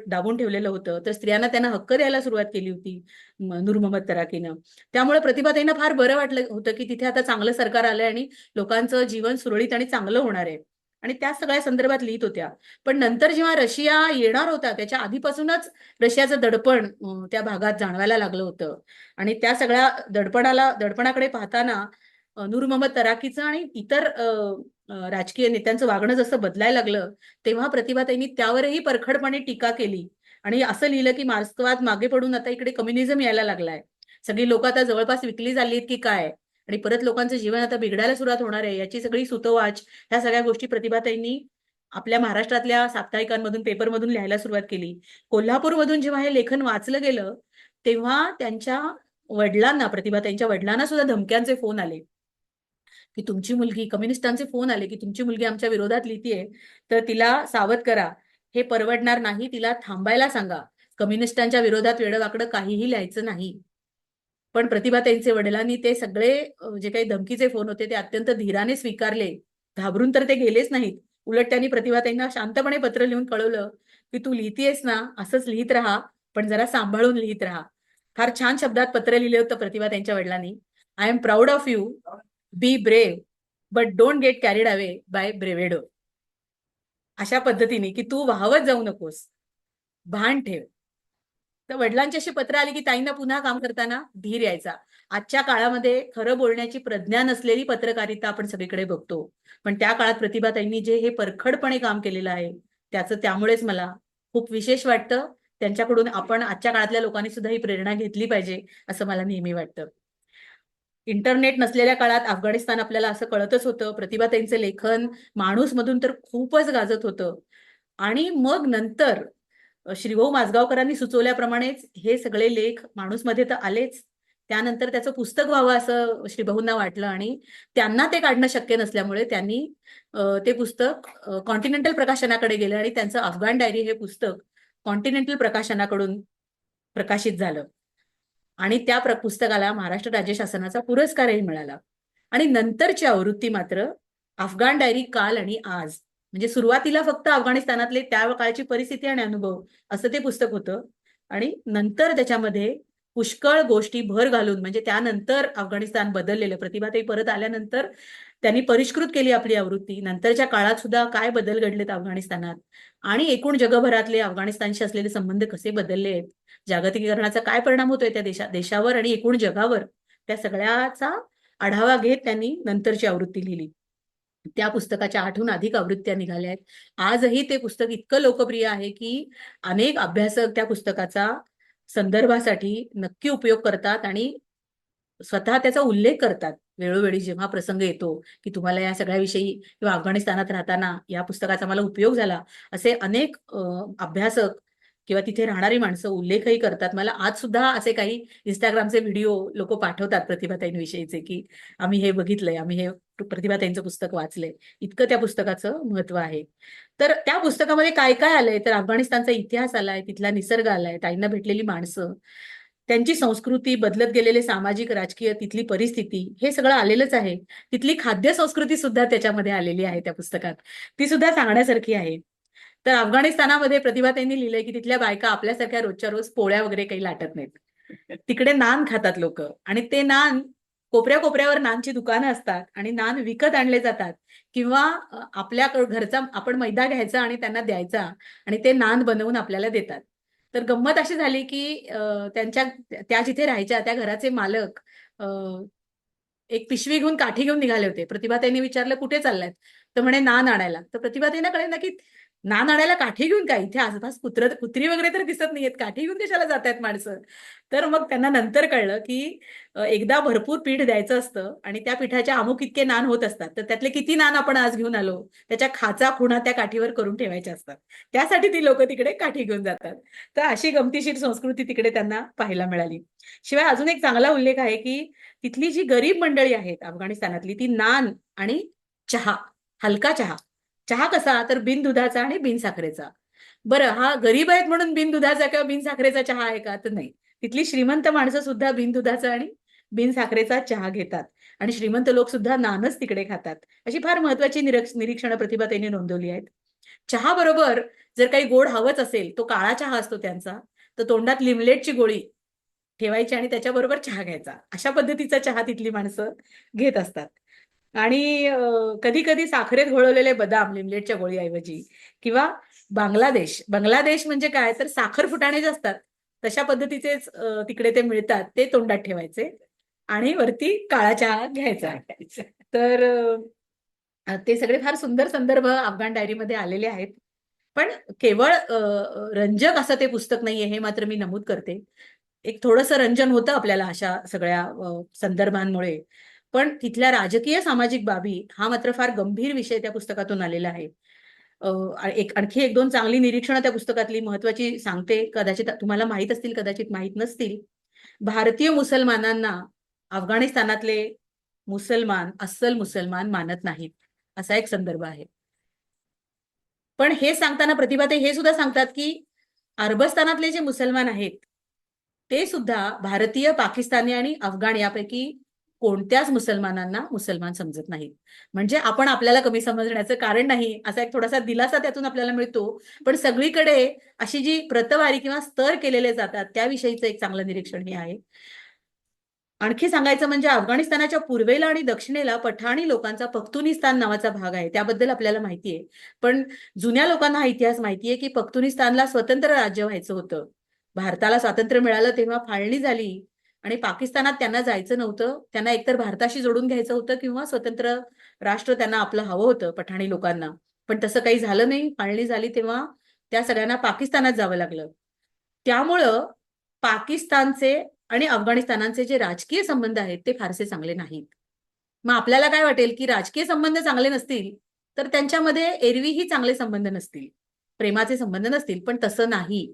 दाबून ठेवलेलं होतं. तर स्त्रियांना त्यांना हक्क द्यायला सुरुवात केली होती नूर मोहम्मद तराकीनं. त्यामुळे प्रतिभाताईंना फार बरं वाटलं होतं की तिथे आता चांगलं सरकार आलंय आणि लोकांचं जीवन सुरळीत आणि चांगलं होणार आहे आणि त्या सगळ्या संदर्भात लिहित होत्या. पण नंतर जेव्हा रशिया येणार होता त्याच्या आधीपासूनच रशियाचं दडपण त्या भागात जाणवायला लागलं होतं आणि त्या सगळ्या दडपणाकडे पाहताना नूर मोहम्मद तराकीचं आणि इतर राजकीय नेत्यांचं वागणं जसं बदलायला लागलं तेव्हा प्रतिभाताईंनी त्यावरही परखडपणे टीका केली आणि असं लिहिलं की मार्क्सवाद मागे पडून आता इकडे कम्युनिझम यायला लागलाय, सगळी लोक आता जवळपास विकली झाली आहेत की काय आणि परत लोकांचं जीवन आता बिघडायला सुरुवात होणार आहे, याची सगळी सुतोवाच ह्या सगळ्या गोष्टी प्रतिभाताईंनी आपल्या महाराष्ट्रातल्या साप्ताहिकांमधून पेपरमधून लिहायला सुरुवात केली. कोल्हापूरमधून जेव्हा हे लेखन वाचलं गेलं तेव्हा त्यांच्या वडिलांना, प्रतिभाताईंच्या वडिलांना सुद्धा धमक्यांचे फोन आले की तुमची मुलगी, कम्युनिस्टांचे फोन आले की तुमची मुलगी आमच्या विरोधात लिहितीये तर तिला सावध करा. हे परवडणार नाही, तिला थांबायला सांगा. कम्युनिस्टांच्या विरोधात वेडवाकडं काहीही लिहायचं नाही. पण प्रतिभाताईंचे वडिलांनी ते सगळे जे काही धमकीचे फोन होते ते अत्यंत धीराने स्वीकारले. घाबरून तर ते गेलेच नाहीत. उलट त्यांनी प्रतिभाताईंना शांतपणे पत्र लिहून कळवलं की तू लिहितेस ना, असंच लिहित राहा, पण जरा सांभाळून लिहित राहा. फार छान शब्दात पत्र लिहिलं होतं प्रतिभाताईंच्या वडिलांनी. I am proud of you, be brave, but don't get carried away by bravado. अशा पद्धतीने की तू वाहवत जाऊ नकोस, भान ठेव. तर वडिलांची अशी पत्र आली की ताईंना पुन्हा काम करताना धीर यायचा. आजच्या काळामध्ये खरं बोलण्याची प्रज्ञा नसलेली पत्रकारिता आपण सगळीकडे बघतो, पण त्या काळात प्रतिभाताईंनी जे हे परखडपणे काम केलेलं आहे त्याचं त्यामुळेच मला खूप विशेष वाटतं. त्यांच्याकडून आपण आजच्या काळातल्या लोकांनी सुद्धा ही प्रेरणा घेतली पाहिजे असं मला नेहमी वाटतं. इंटरनेट नसलेल्या काळात अफगाणिस्तान आपल्याला असं कळतच होतं. प्रतिभाताईंचं लेखन माणूस मधून तर खूपच गाजत होतं. आणि मग नंतर श्रीभाऊ माझगावकरांनी सुचवल्याप्रमाणेच हे सगळे लेख माणूसमध्ये तर आलेच. त्यानंतर त्याचं पुस्तक व्हावं असं श्रीभाऊंना वाटलं आणि त्यांना ते काढणं शक्य नसल्यामुळे त्यांनी ते पुस्तक कॉन्टिनेंटल प्रकाशनाकडे गेलं आणि त्यांचं अफगाण डायरी हे पुस्तक कॉन्टिनेंटल प्रकाशनाकडून प्रकाशित झालं. आणि त्या पुस्तकाला महाराष्ट्र राज्य शासनाचा पुरस्कारही मिळाला. आणि नंतरची आवृत्ती मात्र अफगाण डायरी काल आणि आज, म्हणजे सुरुवातीला फक्त अफगाणिस्तानातले त्या काळची परिस्थिती आणि अनुभव असं ते पुस्तक होतं. आणि नंतर त्याच्यामध्ये पुष्कळ गोष्टी भर घालून, म्हणजे त्यानंतर अफगाणिस्तान बदललेलं, प्रतिभाताई परत आल्यानंतर त्यांनी परिष्कृत केली आपली आवृत्ती. नंतरच्या काळात सुद्धा काय बदल घडलेत अफगाणिस्तानात आणि एकूण जगभरातले अफगाणिस्तानशी असलेले संबंध कसे बदलले आहेत, जागतिकीकरणाचा काय परिणाम होतोय त्या देशावर आणि एकूण जगावर, त्या सगळ्याचा आढावा घेत त्यांनी नंतरची आवृत्ती लिहिली. त्या पुस्तकाच्या 8हून अधिक आवृत्त्या निघाल्या आहेत. आजही ते पुस्तक इतकं लोकप्रिय आहे की अनेक अभ्यासक त्या पुस्तकाचा संदर्भासाठी नक्की उपयोग करतात आणि स्वतः त्याचा उल्लेख करतात वेळोवेळी जेव्हा प्रसंग येतो की तुम्हाला या सगळ्याविषयी किंवा अफगाणिस्तानात राहताना या पुस्तकाचा मला उपयोग झाला, असे अनेक अभ्यासक किंवा तिथे राहणारी माणसं उल्लेखही करतात. मला आज सुद्धा असे काही इंस्टाग्रामचे व्हिडिओ लोक पाठवतात प्रतिभाताईंविषयीचे की आम्ही हे बघितलंय, आम्ही हे प्रतिभाताईंचं पुस्तक वाचलंय. इतकं त्या पुस्तकाचं महत्व आहे. तर त्या पुस्तकामध्ये काय काय आलंय तर अफगाणिस्तानचा इतिहास आलाय, तिथला निसर्ग आलाय, ताईंना भेटलेली माणसं, त्यांची संस्कृती, बदलत गेलेले सामाजिक राजकीय तिथली परिस्थिती, हे सगळं आलेलंच आहे. तिथली खाद्य संस्कृती सुद्धा त्याच्यामध्ये आलेली आहे त्या पुस्तकात, ती सुद्धा सांगण्यासारखी आहे. तर अफगाणिस्तानामध्ये प्रतिभाताईंनी लिहिलंय की तिथल्या बायका आपल्यासारख्या रोजच्या रोज पोळ्या वगैरे काही लाटत नाहीत. तिकडे नान खातात लोक आणि ते नान कोपऱ्या कोपऱ्यावर नानची दुकानं असतात आणि नान विकत आणले जातात किंवा आपल्या घरचा आपण मैदा घ्यायचा आणि त्यांना द्यायचा आणि ते नान बनवून आपल्याला देतात. तर गंमत अशी झाली की त्या जिथे राहायच्या त्या घराचे मालक एक पिशवी घेऊन काठी घेऊन निघाले होते. प्रतिभाताईंनी विचारलं कुठे चाललायत, तर म्हणे नान आणायला. तर प्रतिभाताईंना कळेल ना की नान आणायला काठी घेऊन काय, इथे आसपास कुत्री वगैरे तर दिसत नाहीयेत, काठी घेऊन कशाला जात आहेत माणसं. तर मग त्यांना नंतर कळलं की एकदा भरपूर पीठ द्यायचं असतं आणि त्या पिठाच्या अमुक इतके नान होत असतात, तर त्यातले किती नान आपण आज घेऊन आलो त्याच्या खाचा खुणा त्या काठीवर करून ठेवायच्या असतात. त्यासाठी ती लोक तिकडे काठी घेऊन जातात. तर अशी गमतीशीर संस्कृती तिकडे त्यांना पाहायला मिळाली. शिवाय अजून एक चांगला उल्लेख आहे की तिथली जी गरीब मंडळी आहेत अफगाणिस्तानातली, ती नान आणि चहा, हलका चहा, चहा कसा तर बिन दुधाचा आणि बिन साखरेचा. बरं, हा गरीब आहेत म्हणून बिन दुधाचा किंवा बिन साखरेचा चहा आहे का, तर नाही. तिथली श्रीमंत माणसं सुद्धा बिन दुधाचा आणि बिन साखरेचा चहा घेतात आणि श्रीमंत लोक सुद्धा नानच तिकडे खातात. अशी फार महत्वाची निरीक्षणं प्रतिभाताईंनी नोंदवली आहेत. चहा बरोबर जर काही गोड हवंच असेल, तो काळा चहा असतो त्यांचा, तर तोंडात लिमलेटची गोळी ठेवायची आणि त्याच्याबरोबर चहा घ्यायचा. अशा पद्धतीचा चहा तिथली माणसं घेत असतात. आणि कधी कधी साखरेत घोळवलेले बदाम लिमलेटच्या गोळीऐवजी, किंवा बांगलादेश म्हणजे काय तर साखर फुटाणे जे असतात तशा पद्धतीचेच तिकडे ते मिळतात, ते तोंडात ठेवायचे आणि वरती काळा चहा घ्यायचा. तर ते सगळे फार सुंदर संदर्भ अफगाण डायरीमध्ये आलेले आहेत. पण केवळ रंजक असं ते पुस्तक नाहीये हे मात्र मी नमूद करते. एक थोडंसं रंजन होतं आपल्याला अशा सगळ्या संदर्भांमुळे, पण तिथल्या राजकीय सामाजिक बाबी हा मात्र फार गंभीर विषय त्या पुस्तकातून आलेला आहे. आणखी एक दोन चांगली निरीक्षणं त्या पुस्तकातली महत्वाची सांगते, कदाचित तुम्हाला माहित असतील, कदाचित माहित नसतील. भारतीय मुसलमानांना अफगाणिस्तानातले मुसलमान अस्सल मुसलमान मानत नाहीत, असा एक संदर्भ आहे. पण हे सांगताना प्रतिभाताई हे सुद्धा सांगतात की अरबस्तानातले जे मुसलमान आहेत ते सुद्धा भारतीय, पाकिस्तानी आणि अफगाण यापैकी कोणत्याच मुसलमानांना मुसलमान समजत नाहीत. म्हणजे आपण आपल्याला कमी समजण्याचं कारण नाही, असा एक थोडासा दिलासा त्यातून आपल्याला मिळतो. पण सगळीकडे अशी जी प्रतवारी किंवा स्तर केलेले जातात त्याविषयीचं एक चांगलं निरीक्षण हे आहे. आणखी सांगायचं म्हणजे अफगाणिस्तानाच्या पूर्वेला आणि दक्षिणेला पठाणी लोकांचा पख्तुनिस्तान नावाचा भाग आहे, त्याबद्दल आपल्याला माहिती आहे. पण जुन्या लोकांना हा इतिहास माहितीये की पख्तुनिस्तानला स्वतंत्र राज्य व्हायचं होतं. भारताला स्वातंत्र्य मिळालं तेव्हा फाळणी झाली आणि पाकिस्तानात त्यांना जायचं नव्हतं. त्यांना एकतर भारताशी जोडून घ्यायचं होतं किंवा स्वतंत्र राष्ट्र त्यांना आपलं हवं होतं पठाणी लोकांना. पण तसं काही झालं नाही. फाळणी झाली तेव्हा त्या सगळ्यांना पाकिस्तानात जावं लागलं. त्यामुळं पाकिस्तानचे आणि अफगाणिस्तानाचे जे राजकीय संबंध आहेत ते फारसे चांगले नाहीत. मग आपल्याला काय वाटेल की राजकीय संबंध चांगले नसतील तर त्यांच्यामध्ये एरवीही चांगले संबंध नसतील, प्रेमाचे संबंध नसतील. पण तसं नाही.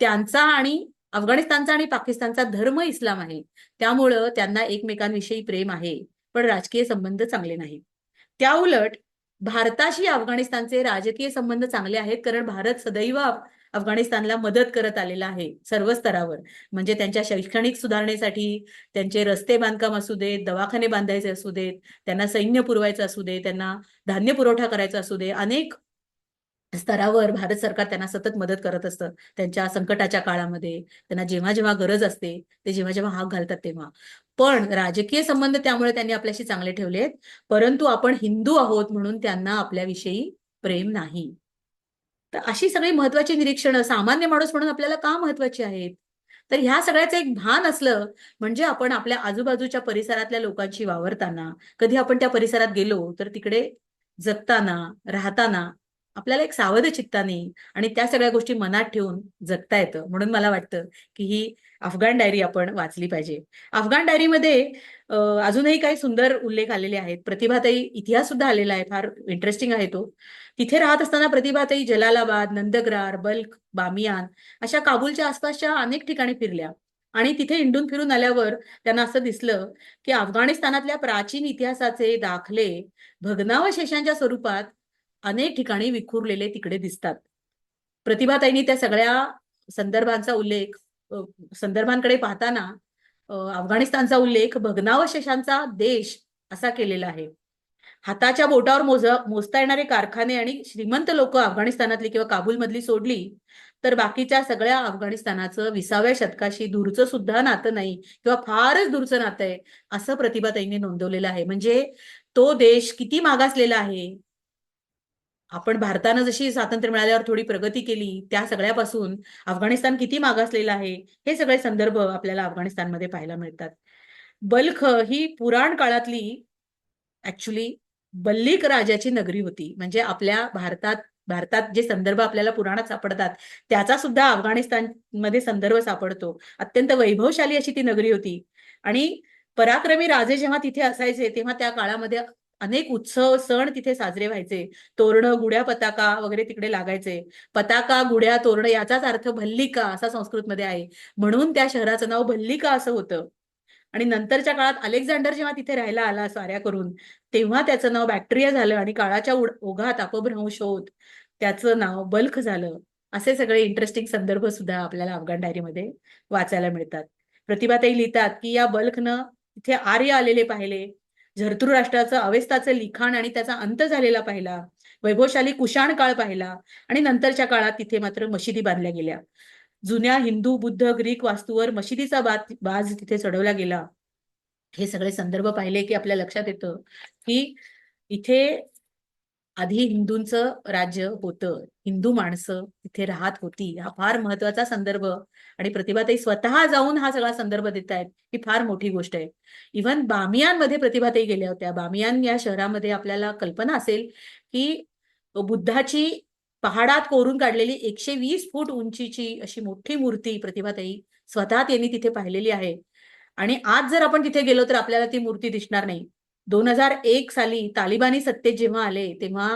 त्यांचा आणि अफगाणिस्तानचा आणि पाकिस्तानचा धर्म इस्लाम आहे, त्यामुळं त्यांना एकमेकांविषयी प्रेम आहे, पण राजकीय संबंध चांगले नाहीत. त्या उलट भारताशी अफगाणिस्तानचे राजकीय संबंध चांगले आहेत, कारण भारत सदैव अफगाणिस्तानला मदत करत आलेला आहे सर्व स्तरावर. म्हणजे त्यांच्या शैक्षणिक सुधारणेसाठी, त्यांचे रस्ते बांधकाम असू देत, दवाखाने बांधायचे असू देत, त्यांना सैन्य पुरवायचं असू दे, त्यांना धान्य पुरवठा करायचा असू दे, अनेक स्तरावर भारत सरकार त्यांना सतत मदत करत असतं. त्यांच्या संकटाच्या काळामध्ये त्यांना जेव्हा जेव्हा गरज असते, ते जेव्हा जेव्हा हाक घालतात तेव्हा. पण राजकीय संबंध त्यामुळे त्यांनी आपल्याशी चांगले ठेवलेत, परंतु आपण हिंदू आहोत म्हणून त्यांना आपल्याविषयी प्रेम नाही. तर अशी सगळी महत्वाची निरीक्षणं सामान्य माणूस म्हणून आपल्याला का महत्वाची आहेत? तर ह्या सगळ्याचं एक भान असलं म्हणजे आपण आपल्या आजूबाजूच्या परिसरातल्या लोकांशी वावरताना, कधी आपण त्या परिसरात गेलो तर तिकडे जगताना, राहताना आपल्याला एक सावध चित्ताने आणि त्या सगळ्या गोष्टी मनात ठेवून जगता येतं. म्हणून मला वाटतं की ही अफगाण डायरी आपण वाचली पाहिजे. अफगाण डायरीमध्ये अजूनही काही सुंदर उल्लेख आलेले आहेत. प्रतिभाताई इतिहास सुद्धा आलेला आहे, फार इंटरेस्टिंग आहे तो. तिथे राहत असताना प्रतिभाताई जलालाबाद, नंदग्रार, बल्ख, बामियान अशा काबूलच्या आसपासच्या अनेक ठिकाणी फिरल्या. आणि तिथे हिंडून फिरून आल्यावर त्यांना असं दिसलं की अफगाणिस्तानातल्या प्राचीन इतिहासाचे दाखले भग्नावशेषांच्या स्वरूपात अनेक ठिकाणी विखुरलेले तिकडे दिसतात. प्रतिभाताईंनी त्या सगळ्या संदर्भांचा उल्लेख संदर्भांकडे पाहताना अफगाणिस्तानचा उल्लेख भग्नावशेषांचा देश असा केलेला आहे. हाताच्या बोटावर मोजता येणारे कारखाने आणि श्रीमंत लोक अफगाणिस्तानातली किंवा काबूलमधली सोडली तर बाकीच्या सगळ्या अफगाणिस्तानाचं 20व्या शतकाशी दूरचं सुद्धा नातं नाही किंवा फारच दूरचं नातं आहे, असं प्रतिभाताईंनी नोंदवलेलं आहे. म्हणजे तो देश किती मागासलेला आहे. आपण भारतानं जशी स्वातंत्र्य मिळाल्यावर थोडी प्रगती केली, त्या सगळ्यापासून अफगाणिस्तान किती मागासलेलं आहे, हे सगळे संदर्भ आपल्याला अफगाणिस्तानमध्ये पाहायला मिळतात. बल्ख ही पुराण काळातली ऍक्च्युली बल्लिक राजाची नगरी होती. म्हणजे आपल्या भारतात जे संदर्भ आपल्याला पुराणात सापडतात त्याचा सुद्धा अफगाणिस्तानमध्ये संदर्भ सापडतो. अत्यंत वैभवशाली अशी ती नगरी होती. आणि पराक्रमी राजे जेव्हा तिथे असायचे तेव्हा त्या काळामध्ये अनेक उत्सव सण तिथे साजरे व्हायचे. तोरणं, गुढ्या, पताका वगैरे तिकडे लागायचे. पताका, गुढ्या, तोरणं याचाच अर्थ भल्लिका असा संस्कृतमध्ये आहे. म्हणून त्या शहराचं नाव भल्लिका असं होतं. आणि नंतरच्या काळात अलेक्झांडर जेव्हा तिथे राहायला आला स्वाऱ्या करून, तेव्हा त्याचं नाव बॅक्ट्रिया झालं आणि काळाच्या ओघात अपभ्रंश होत त्याचं नाव बल्ख झालं. असे सगळे इंटरेस्टिंग संदर्भ सुद्धा आपल्याला अफगाण डायरीमध्ये वाचायला मिळतात. प्रतिभाताई लिहितात की या बल्खनं तिथे आर्य आलेले पाहिले, झरतृ राष्ट्राचं अवेस्ताचं लिखाण आणि त्याचा अंत झालेला पाहिला, वैभवशाली कुशाण काळ पाहिला आणि नंतरच्या काळात तिथे मात्र मशिदी बांधल्या गेल्या. जुन्या हिंदू, बुद्ध, ग्रीक वास्तूवर मशिदीचा बाज तिथे चढवला गेला. हे सगळे संदर्भ पाहिले की आपल्या लक्षात येतं की इथे आधी हिंदूंचं राज्य होतं, हिंदू माणसं तिथे राहत होती. हा फार महत्वाचा संदर्भ आणि प्रतिभाताई स्वतः जाऊन हा सगळा संदर्भ देत आहेत, ही फार मोठी गोष्ट आहे. इव्हन बामियानमध्ये प्रतिभाताई गेल्या होत्या. बामियान या शहरामध्ये आपल्याला कल्पना असेल की बुद्धाची पहाडात कोरून काढलेली 120 फूट उंचीची अशी मोठी मूर्ती प्रतिभाताई स्वतः त्यांनी तिथे पाहिलेली आहे. आणि आज जर आपण तिथे गेलो तर आपल्याला ती मूर्ती दिसणार नाही. 2001 साली तालिबानी सत्तेत जेव्हा आले तेव्हा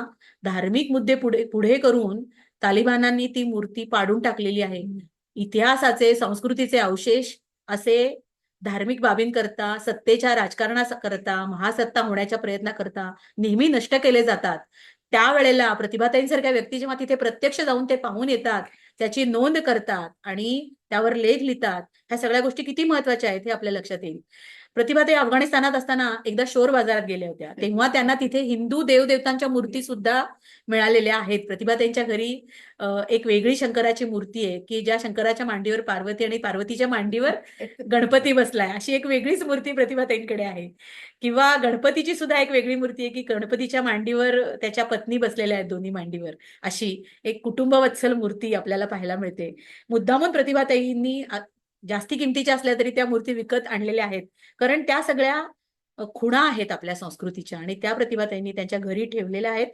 धार्मिक मुद्दे पुढे करून तालिबानांनी ती मूर्ती पाडून टाकलेली आहे. इतिहासाचे, संस्कृतीचे अवशेष असे धार्मिक बाबींकरता, सत्तेच्या राजकारणाकरता, महासत्ता होण्याच्या प्रयत्नाकरता नेहमी नष्ट केले जातात. त्यावेळेला प्रतिभाताईंसारख्या व्यक्ती जेव्हा तिथे प्रत्यक्ष जाऊन ते पाहून येतात, त्याची नोंद करतात आणि त्यावर लेख लिहितात, ह्या सगळ्या गोष्टी किती महत्वाच्या आहेत हे आपल्या लक्षात येईल. प्रतिभाताई अफगाणिस्तानात असताना एकदा शोर बाजारात गेल्या होत्या, तेव्हा त्यांना तिथे हिंदू देवदेवतांच्या मूर्ती सुद्धा मिळालेल्या आहेत. प्रतिभाताईंच्या घरी एक वेगळी शंकराची मूर्ती आहे की ज्या शंकराच्या मांडीवर पार्वती आणि पार्वतीच्या मांडीवर गणपती बसलाय, अशी एक वेगळीच मूर्ती प्रतिभाताईंकडे आहे. किंवा गणपतीची सुद्धा एक वेगळी मूर्ती आहे की गणपतीच्या मांडीवर त्याच्या पत्नी बसलेल्या आहेत, दोन्ही मांडीवर. अशी एक कुटुंबवत्सल मूर्ती आपल्याला पाहायला मिळते. मुद्दामून प्रतिभाताईंनी जास्ती किमतीच्या असल्या तरी त्या मूर्ती विकत आणलेल्या आहेत, कारण त्या सगळ्या खुणा आहेत आपल्या संस्कृतीच्या आणि त्या प्रतिभाताईंनी त्यांच्या घरी ठेवलेल्या आहेत.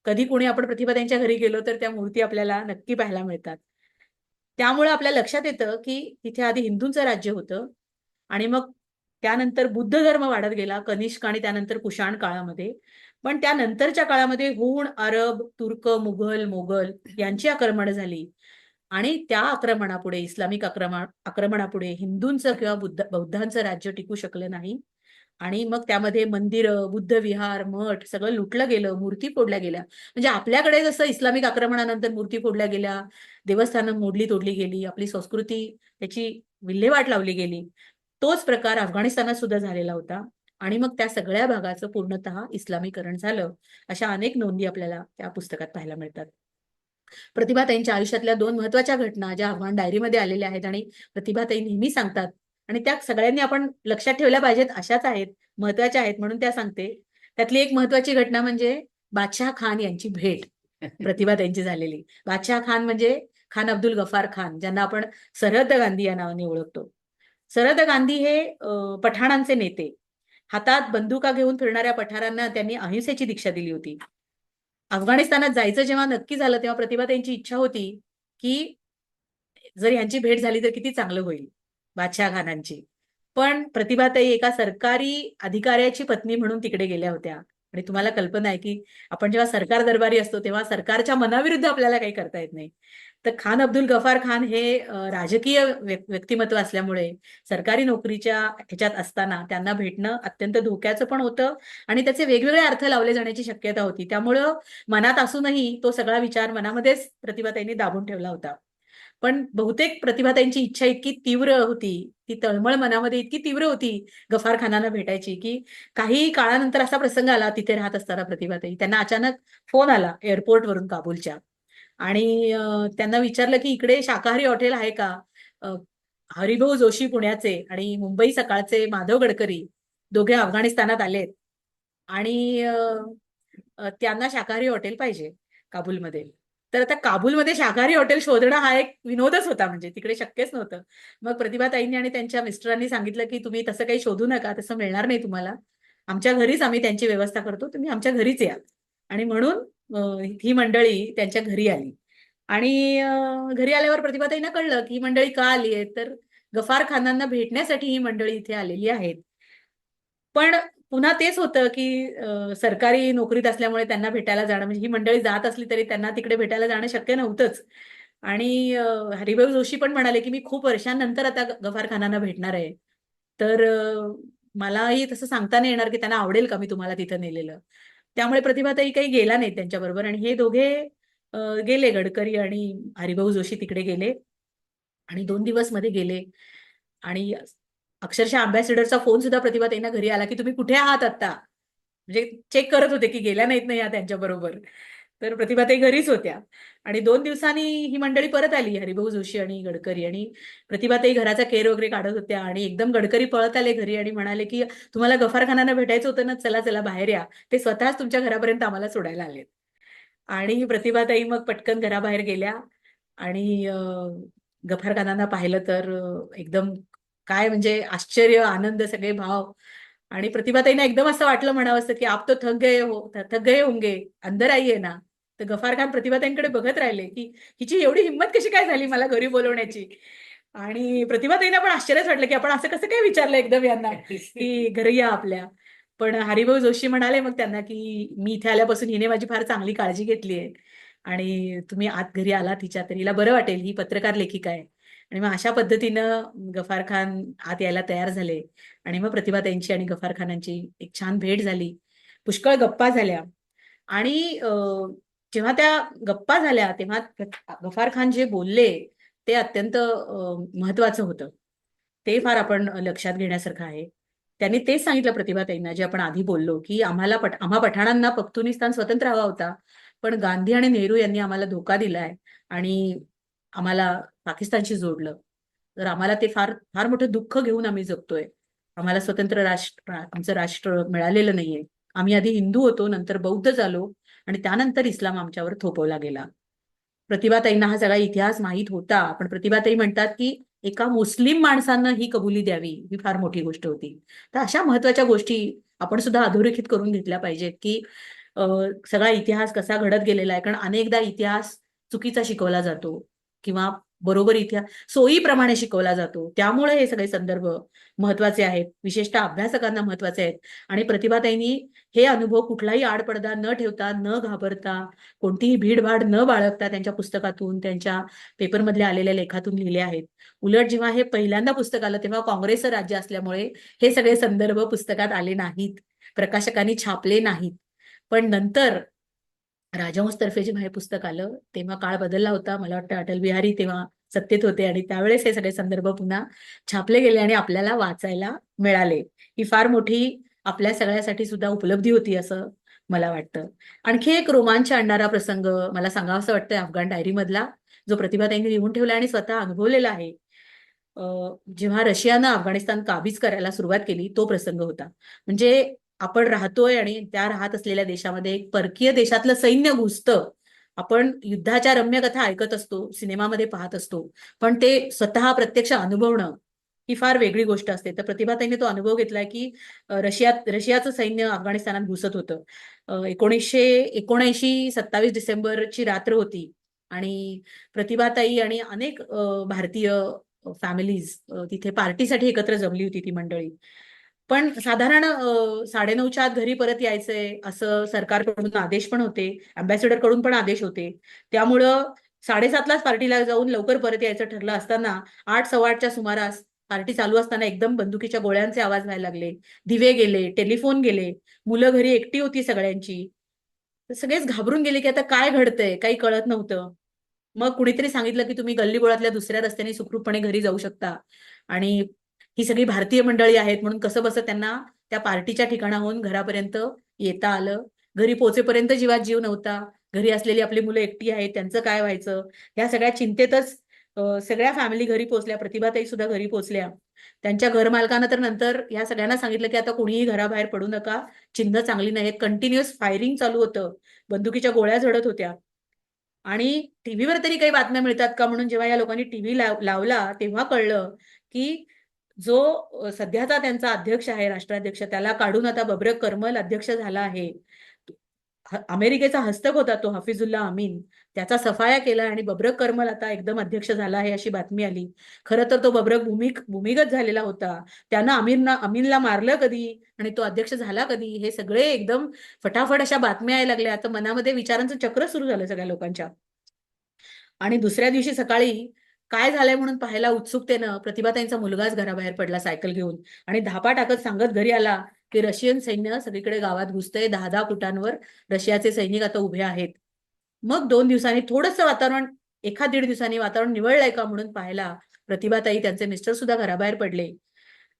कधी कोणी आपण प्रतिभाताईंच्या घरी गेलो तर त्या मूर्ती आपल्याला नक्की पाहायला मिळतात. त्यामुळे आपल्या लक्षात येतं की तिथे आधी हिंदूंचं राज्य होतं आणि मग त्यानंतर बुद्ध धर्म वाढत गेला कनिष्क आणि त्यानंतर कुशाण काळामध्ये. पण त्यानंतरच्या काळामध्ये हुण, अरब, तुर्क, मुघल, मोगल यांची आक्रमण झाली आणि त्या आक्रमणापुढे, इस्लामिक आक्रमणापुढे हिंदूंचं किंवा बौद्धांचं राज्य टिकू शकलं नाही आणि मग त्यामध्ये मंदिरं, बुद्ध विहार, मठ सगळं लुटलं गेलं, मूर्ती फोडल्या गेल्या. म्हणजे आपल्याकडे जसं इस्लामिक आक्रमणानंतर मूर्ती फोडल्या गेल्या, देवस्थानं मोडली तोडली गेली, आपली संस्कृती त्याची विल्हेवाट लावली गेली, तोच प्रकार अफगाणिस्तानात सुद्धा झालेला होता आणि मग त्या सगळ्या भागाचं पूर्णतः इस्लामीकरण झालं. अशा अनेक नोंदी आपल्याला त्या पुस्तकात पाहायला मिळतात. प्रतिभाताईंच्या आयुष्यातल्या 2 महत्वाच्या घटना ज्या अफगाण डायरीमध्ये आलेल्या आहेत आणि प्रतिभाताई नेहमी सांगतात आणि त्या सगळ्यांनी आपण लक्षात ठेवल्या पाहिजेत, अशाच आहेत, महत्वाच्या आहेत म्हणून त्या सांगते. त्यातली एक महत्वाची घटना म्हणजे बादशाह खान यांची भेट प्रतिभाताईंची झालेली. बादशाह खान म्हणजे खान अब्दुल गफार खान, ज्यांना आपण सरहद्द गांधी या नावाने ओळखतो. सरहद्द गांधी हे पठाणांचे नेते. हातात बंदुका घेऊन फिरणाऱ्या पठारांना त्यांनी अहिंसेची दीक्षा दिली होती. अफगाणिस्तानात जायचं जेव्हा नक्की झालं तेव्हा प्रतिभाताईंची इच्छा होती की जर यांची भेट झाली तर किती चांगलं होईल बादशाह खानांची. पण प्रतिभाताई एका सरकारी अधिकाऱ्याची पत्नी म्हणून तिकडे गेल्या होत्या आणि तुम्हाला कल्पना आहे की आपण जेव्हा सरकार दरबारी असतो तेव्हा सरकारच्या मनाविरुद्ध आपल्याला काही करता येत नाही. तर खान अब्दुल गफार खान हे राजकीय व्यक्तिमत्व असल्यामुळे सरकारी नोकरीच्या ह्याच्यात असताना त्यांना भेटणं अत्यंत धोक्याचं पण होतं आणि त्याचे वेगवेगळे अर्थ लावले जाण्याची शक्यता होती. त्यामुळं मनात असूनही तो सगळा विचार मनामध्येच प्रतिभाताईंनी दाबून ठेवला होता. पण बहुतेक प्रतिभाताईंची इच्छा इतकी तीव्र होती, ती तळमळ मनामध्ये इतकी तीव्र होती गफार खानांना भेटायची की काही काळानंतर असा प्रसंग आला तिथे राहत असताना प्रतिभाताई, त्यांना अचानक फोन आला एअरपोर्टवरून काबूलच्या आणि त्यांना विचारलं की इकडे शाकाहारी हॉटेल आहे का? हरिभाऊ जोशी पुण्याचे आणि मुंबई सकाळचे माधव गडकरी दोघे अफगाणिस्तानात आलेत आणि त्यांना शाकाहारी हॉटेल पाहिजे काबूलमध्ये. तर आता काबूलमध्ये शाकाहारी हॉटेल शोधणं हा एक विनोदच होता, म्हणजे तिकडे शक्यच नव्हतं. मग प्रतिभाताईंनी आणि त्यांच्या मिस्टरांनी सांगितलं की तुम्ही तसं काही शोधू नका, तसं मिळणार नाही तुम्हाला, आमच्या घरीच आम्ही त्यांची व्यवस्था करतो, तुम्ही आमच्या घरीच या. आणि म्हणून ही मंडळी त्यांच्या घरी आली आणि घरी आल्यावर प्रतिभाताईंना कळलं की ही मंडळी का आली आहे, तर गफार खानांना भेटण्यासाठी ही मंडळी इथे आलेली आहेत. पण पुन्हा तेच होतं की सरकारी नोकरीत असल्यामुळे त्यांना भेटायला जाणं, म्हणजे ही मंडळी जात असली तरी त्यांना तिकडे भेटायला जाणं शक्य नव्हतंच. आणि हरिभाऊ जोशी पण म्हणाले की मी खूप वर्षांनंतर आता गफार खानांना भेटणार आहे, तर मलाही तसं सांगता नाही येणार की त्यांना आवडेल का मी तुम्हाला तिथं नेलेलं. त्यामुळे प्रतिभाताई काही गेला नाही त्यांच्याबरोबर आणि हे दोघे गेले, गडकरी आणि हरिभाऊ जोशी तिकडे गेले आणि 2 दिवस मध्ये गेले आणि अक्षरशः अँबॅसिडरचा फोन सुद्धा प्रतिभाताईंना घरी आला की तुम्ही कुठे आहात आता, म्हणजे चेक करत होते की गेल्या नाहीत ना या त्यांच्याबरोबर. तर प्रतिभाताई घरीच होत्या आणि 2 दिवसांनी ही मंडळी परत आली, हरिभाऊ जोशी आणि गडकरी, आणि प्रतिभाताई घराचा केर वगैरे काढत होत्या आणि एकदम गडकरी पळत आले घरी आणि म्हणाले की तुम्हाला गफार खानांना भेटायचं होतं ना, चला चला बाहेर या, ते स्वतःच तुमच्या घरापर्यंत आम्हाला सोडायला आलेत. आणि प्रतिभाताई मग पटकन घराबाहेर गेल्या आणि गफार खानांना पाहिलं तर एकदम काय म्हणजे आश्चर्य, आनंद, सगळे भाव. आणि प्रतिभाताईंना एकदम असं वाटलं म्हणावं असं की आप तो थक गए होंगे, अंदर आईये ना. तर गफार खान प्रतिभाताईंकडे बघत राहिले की हिची एवढी हिंमत कशी काय झाली मला घरी बोलवण्याची. आणि प्रतिभाताईंना पण आश्चर्यच वाटलं की आपण असं कसं काय विचारलं एकदम यांना की घरी या आपल्या. पण हरिभाऊ जोशी म्हणाले मग त्यांना की मी इथे आल्यापासून हिने माझी फार चांगली काळजी घेतली आहे आणि तुम्ही आत घरी आलात हिच्या तर हिला बरं वाटेल, ही पत्रकार लेखिका आहे. आणि मग अशा पद्धतीनं गफार खान आत यायला तयार झाले आणि मग प्रतिभाताईंची आणि गफार खानांची एक छान भेट झाली, पुष्कळ गप्पा झाल्या. आणि जेव्हा त्या गप्पा झाल्या तेव्हा गफार खान जे बोलले ते अत्यंत महत्वाचं होतं. ते फार आपण लक्षात घेण्यासारखं आहे. त्यांनी तेच सांगितलं प्रतिभाताईंना जे आपण आधी बोललो, की आम्हा पठाणांना पख्तुनिस्तान स्वतंत्र हवा होता, पण गांधी आणि नेहरू यांनी आम्हाला धोका दिलाय आणि आम्हाला पाकिस्तानशी जोडलं. तर आम्हाला ते फार फार मोठं दुःख घेऊन आम्ही जगतोय. आम्हाला स्वतंत्र आमचं राष्ट्र मिळालेलं नाहीये. आम्ही आधी हिंदू होतो, नंतर बौद्ध झालो आणि त्यानंतर इस्लाम आमच्यावर थोपवला गेला. प्रतिभाताईंना हा सगळा इतिहास माहीत होता, पण प्रतिभाताई म्हणतात की एका मुस्लिम माणसानं ही कबुली द्यावी ही फार मोठी गोष्ट होती. तर अशा महत्वाच्या गोष्टी आपण सुद्धा अधोरेखित करून घेतल्या पाहिजेत, की अ, सगळा इतिहास कसा घडत गेलेला आहे. कारण अनेकदा इतिहास चुकीचा शिकवला जातो किंवा बरोबर इतिहास सोयीप्रमाणे शिकवला जातो. त्यामुळे हे सगळे संदर्भ महत्वाचे आहेत, विशेषतः अभ्यासकांना महत्वाचे आहेत. आणि प्रतिभाताईंनी हे अनुभव कुठलाही आडपडदा न ठेवता, न घाबरता, कोणतीही भीडभाड न बाळगता त्यांच्या पुस्तकातून, त्यांच्या पेपरमधले आलेल्या लेखातून लिहिले आहेत. उलट जेव्हा हे पहिल्यांदा पुस्तक आलं तेव्हा काँग्रेसचं राज्य असल्यामुळे हे सगळे संदर्भ पुस्तकात आले नाहीत, प्रकाशकांनी छापले नाहीत. पण नंतर राजहंसतर्फे जेव्हा हे पुस्तक आलं तेव्हा काळ बदलला होता. मला वाटतं अटल बिहारी तेव्हा सत्तेत होते आणि त्यावेळेस हे सगळे संदर्भ पुन्हा छापले गेले आणि आपल्याला वाचायला मिळाले. ही फार मोठी आपल्या सगळ्यासाठी सुद्धा उपलब्धी होती असं मला वाटतं. आणखी एक रोमांच आणणारा प्रसंग मला सांगावासा वाटतंय अफगाण डायरी मधला, जो प्रतिभाताईंनी लिहून ठेवला आणि स्वतः अनुभवलेला आहे. जेव्हा रशियानं अफगाणिस्तान काबीज करायला सुरुवात केली तो प्रसंग होता. म्हणजे आपण राहतोय आणि त्या राहत असलेल्या देशामध्ये एक परकीय देशातलं सैन्य घुसतं. आपण युद्धाच्या रम्य कथा ऐकत असतो, सिनेमामध्ये पाहत असतो, पण ते स्वतः प्रत्यक्ष अनुभवणं ही फार वेगळी गोष्ट असते. तर प्रतिभाताईंनी तो अनुभव घेतलाय की रशियाचं सैन्य अफगाणिस्तानात घुसत होतं. 1979 27 डिसेंबरची रात्र होती आणि प्रतिभाताई आणि अनेक भारतीय फॅमिलीज तिथे पार्टीसाठी एकत्र जमली होती ती मंडळी. पण साधारण 9:30च्या आत घरी परत यायचंय असं सरकारकडून आदेश पण होते, अँबॅसेडर कडून पण आदेश होते. त्यामुळं 7:30लाच पार्टीला जाऊन लवकर परत यायचं ठरलं असताना 8:15च्या सुमारास पार्टी चालू असताना एकदम बंदुकीच्या गोळ्यांचे आवाज व्हायला लागले, दिवे गेले, टेलिफोन गेले, मुलं घरी एकटी होती सगळ्यांची. तर सगळेच घाबरून गेले की आता काय घडतंय काही कळत नव्हतं. मग कुणीतरी सांगितलं की तुम्ही गल्लीबोळातल्या दुसऱ्या रस्त्याने सुखरूपपणे घरी जाऊ शकता आणि ही सगळी भारतीय मंडळी आहेत म्हणून कसं बसं त्यांना त्या पार्टीच्या ठिकाणाहून घरापर्यंत येता आलं. घरी पोहोचेपर्यंत जीवात जीव नव्हता. घरी असलेली आपली मुलं एकटी आहेत त्यांचं काय व्हायचं या सगळ्या चिंतेतच सगळ्या फॅमिली घरी पोहोचल्या. प्रतिभाताई सुद्धा घरी पोहोचल्या. त्यांच्या घरमालकानं तर नंतर या सगळ्यांना सांगितलं की आता कोणीही घराबाहेर पडू नका, चिन्ह चांगली नाहीत. कंटिन्युअस फायरिंग चालू होतं, बंदुकीच्या गोळ्या झडत होत्या. आणि टीव्हीवर तरी काही बातम्या मिळतात का म्हणून जेव्हा या लोकांनी टीव्ही लावला तेव्हा कळलं की जो सध्याचा त्यांचा अध्यक्ष आहे राष्ट्राध्यक्ष त्याला काढून आता बबरक करमल अध्यक्ष झाला आहे. अमेरिकेचा हस्तक होता तो हफिजुल्ला अमीन, त्याचा सफाया केला आणि बबरक करमल आता एकदम अध्यक्ष झाला आहे अशी बातमी आली. खरं तर तो बबरक भूमिगत झालेला होता. त्यानं अमीनला मारलं कधी आणि तो अध्यक्ष झाला कधी हे सगळे एकदम फटाफट अशा बातम्या यायला लागल्या. आता मनामध्ये विचारांचं चक्र सुरू झालं सगळ्या लोकांच्या. आणि दुसऱ्या दिवशी सकाळी काय झालंय म्हणून पाहायला उत्सुकतेनं प्रतिभाताईंचा मुलगाच घराबाहेर पडला सायकल घेऊन आणि धापा टाकत सांगत घरी आला की रशियन सैन्य सगळीकडे गावात घुसतंय, 10-10 फुटांवर रशियाचे सैनिक आता उभे आहेत. मग 2 दिवसांनी थोडंसं वातावरण, 1-1.5 दिवसांनी वातावरण निवळलंय का म्हणून पाहायला प्रतिभाताई त्यांचे मिस्टर सुद्धा घराबाहेर पडले.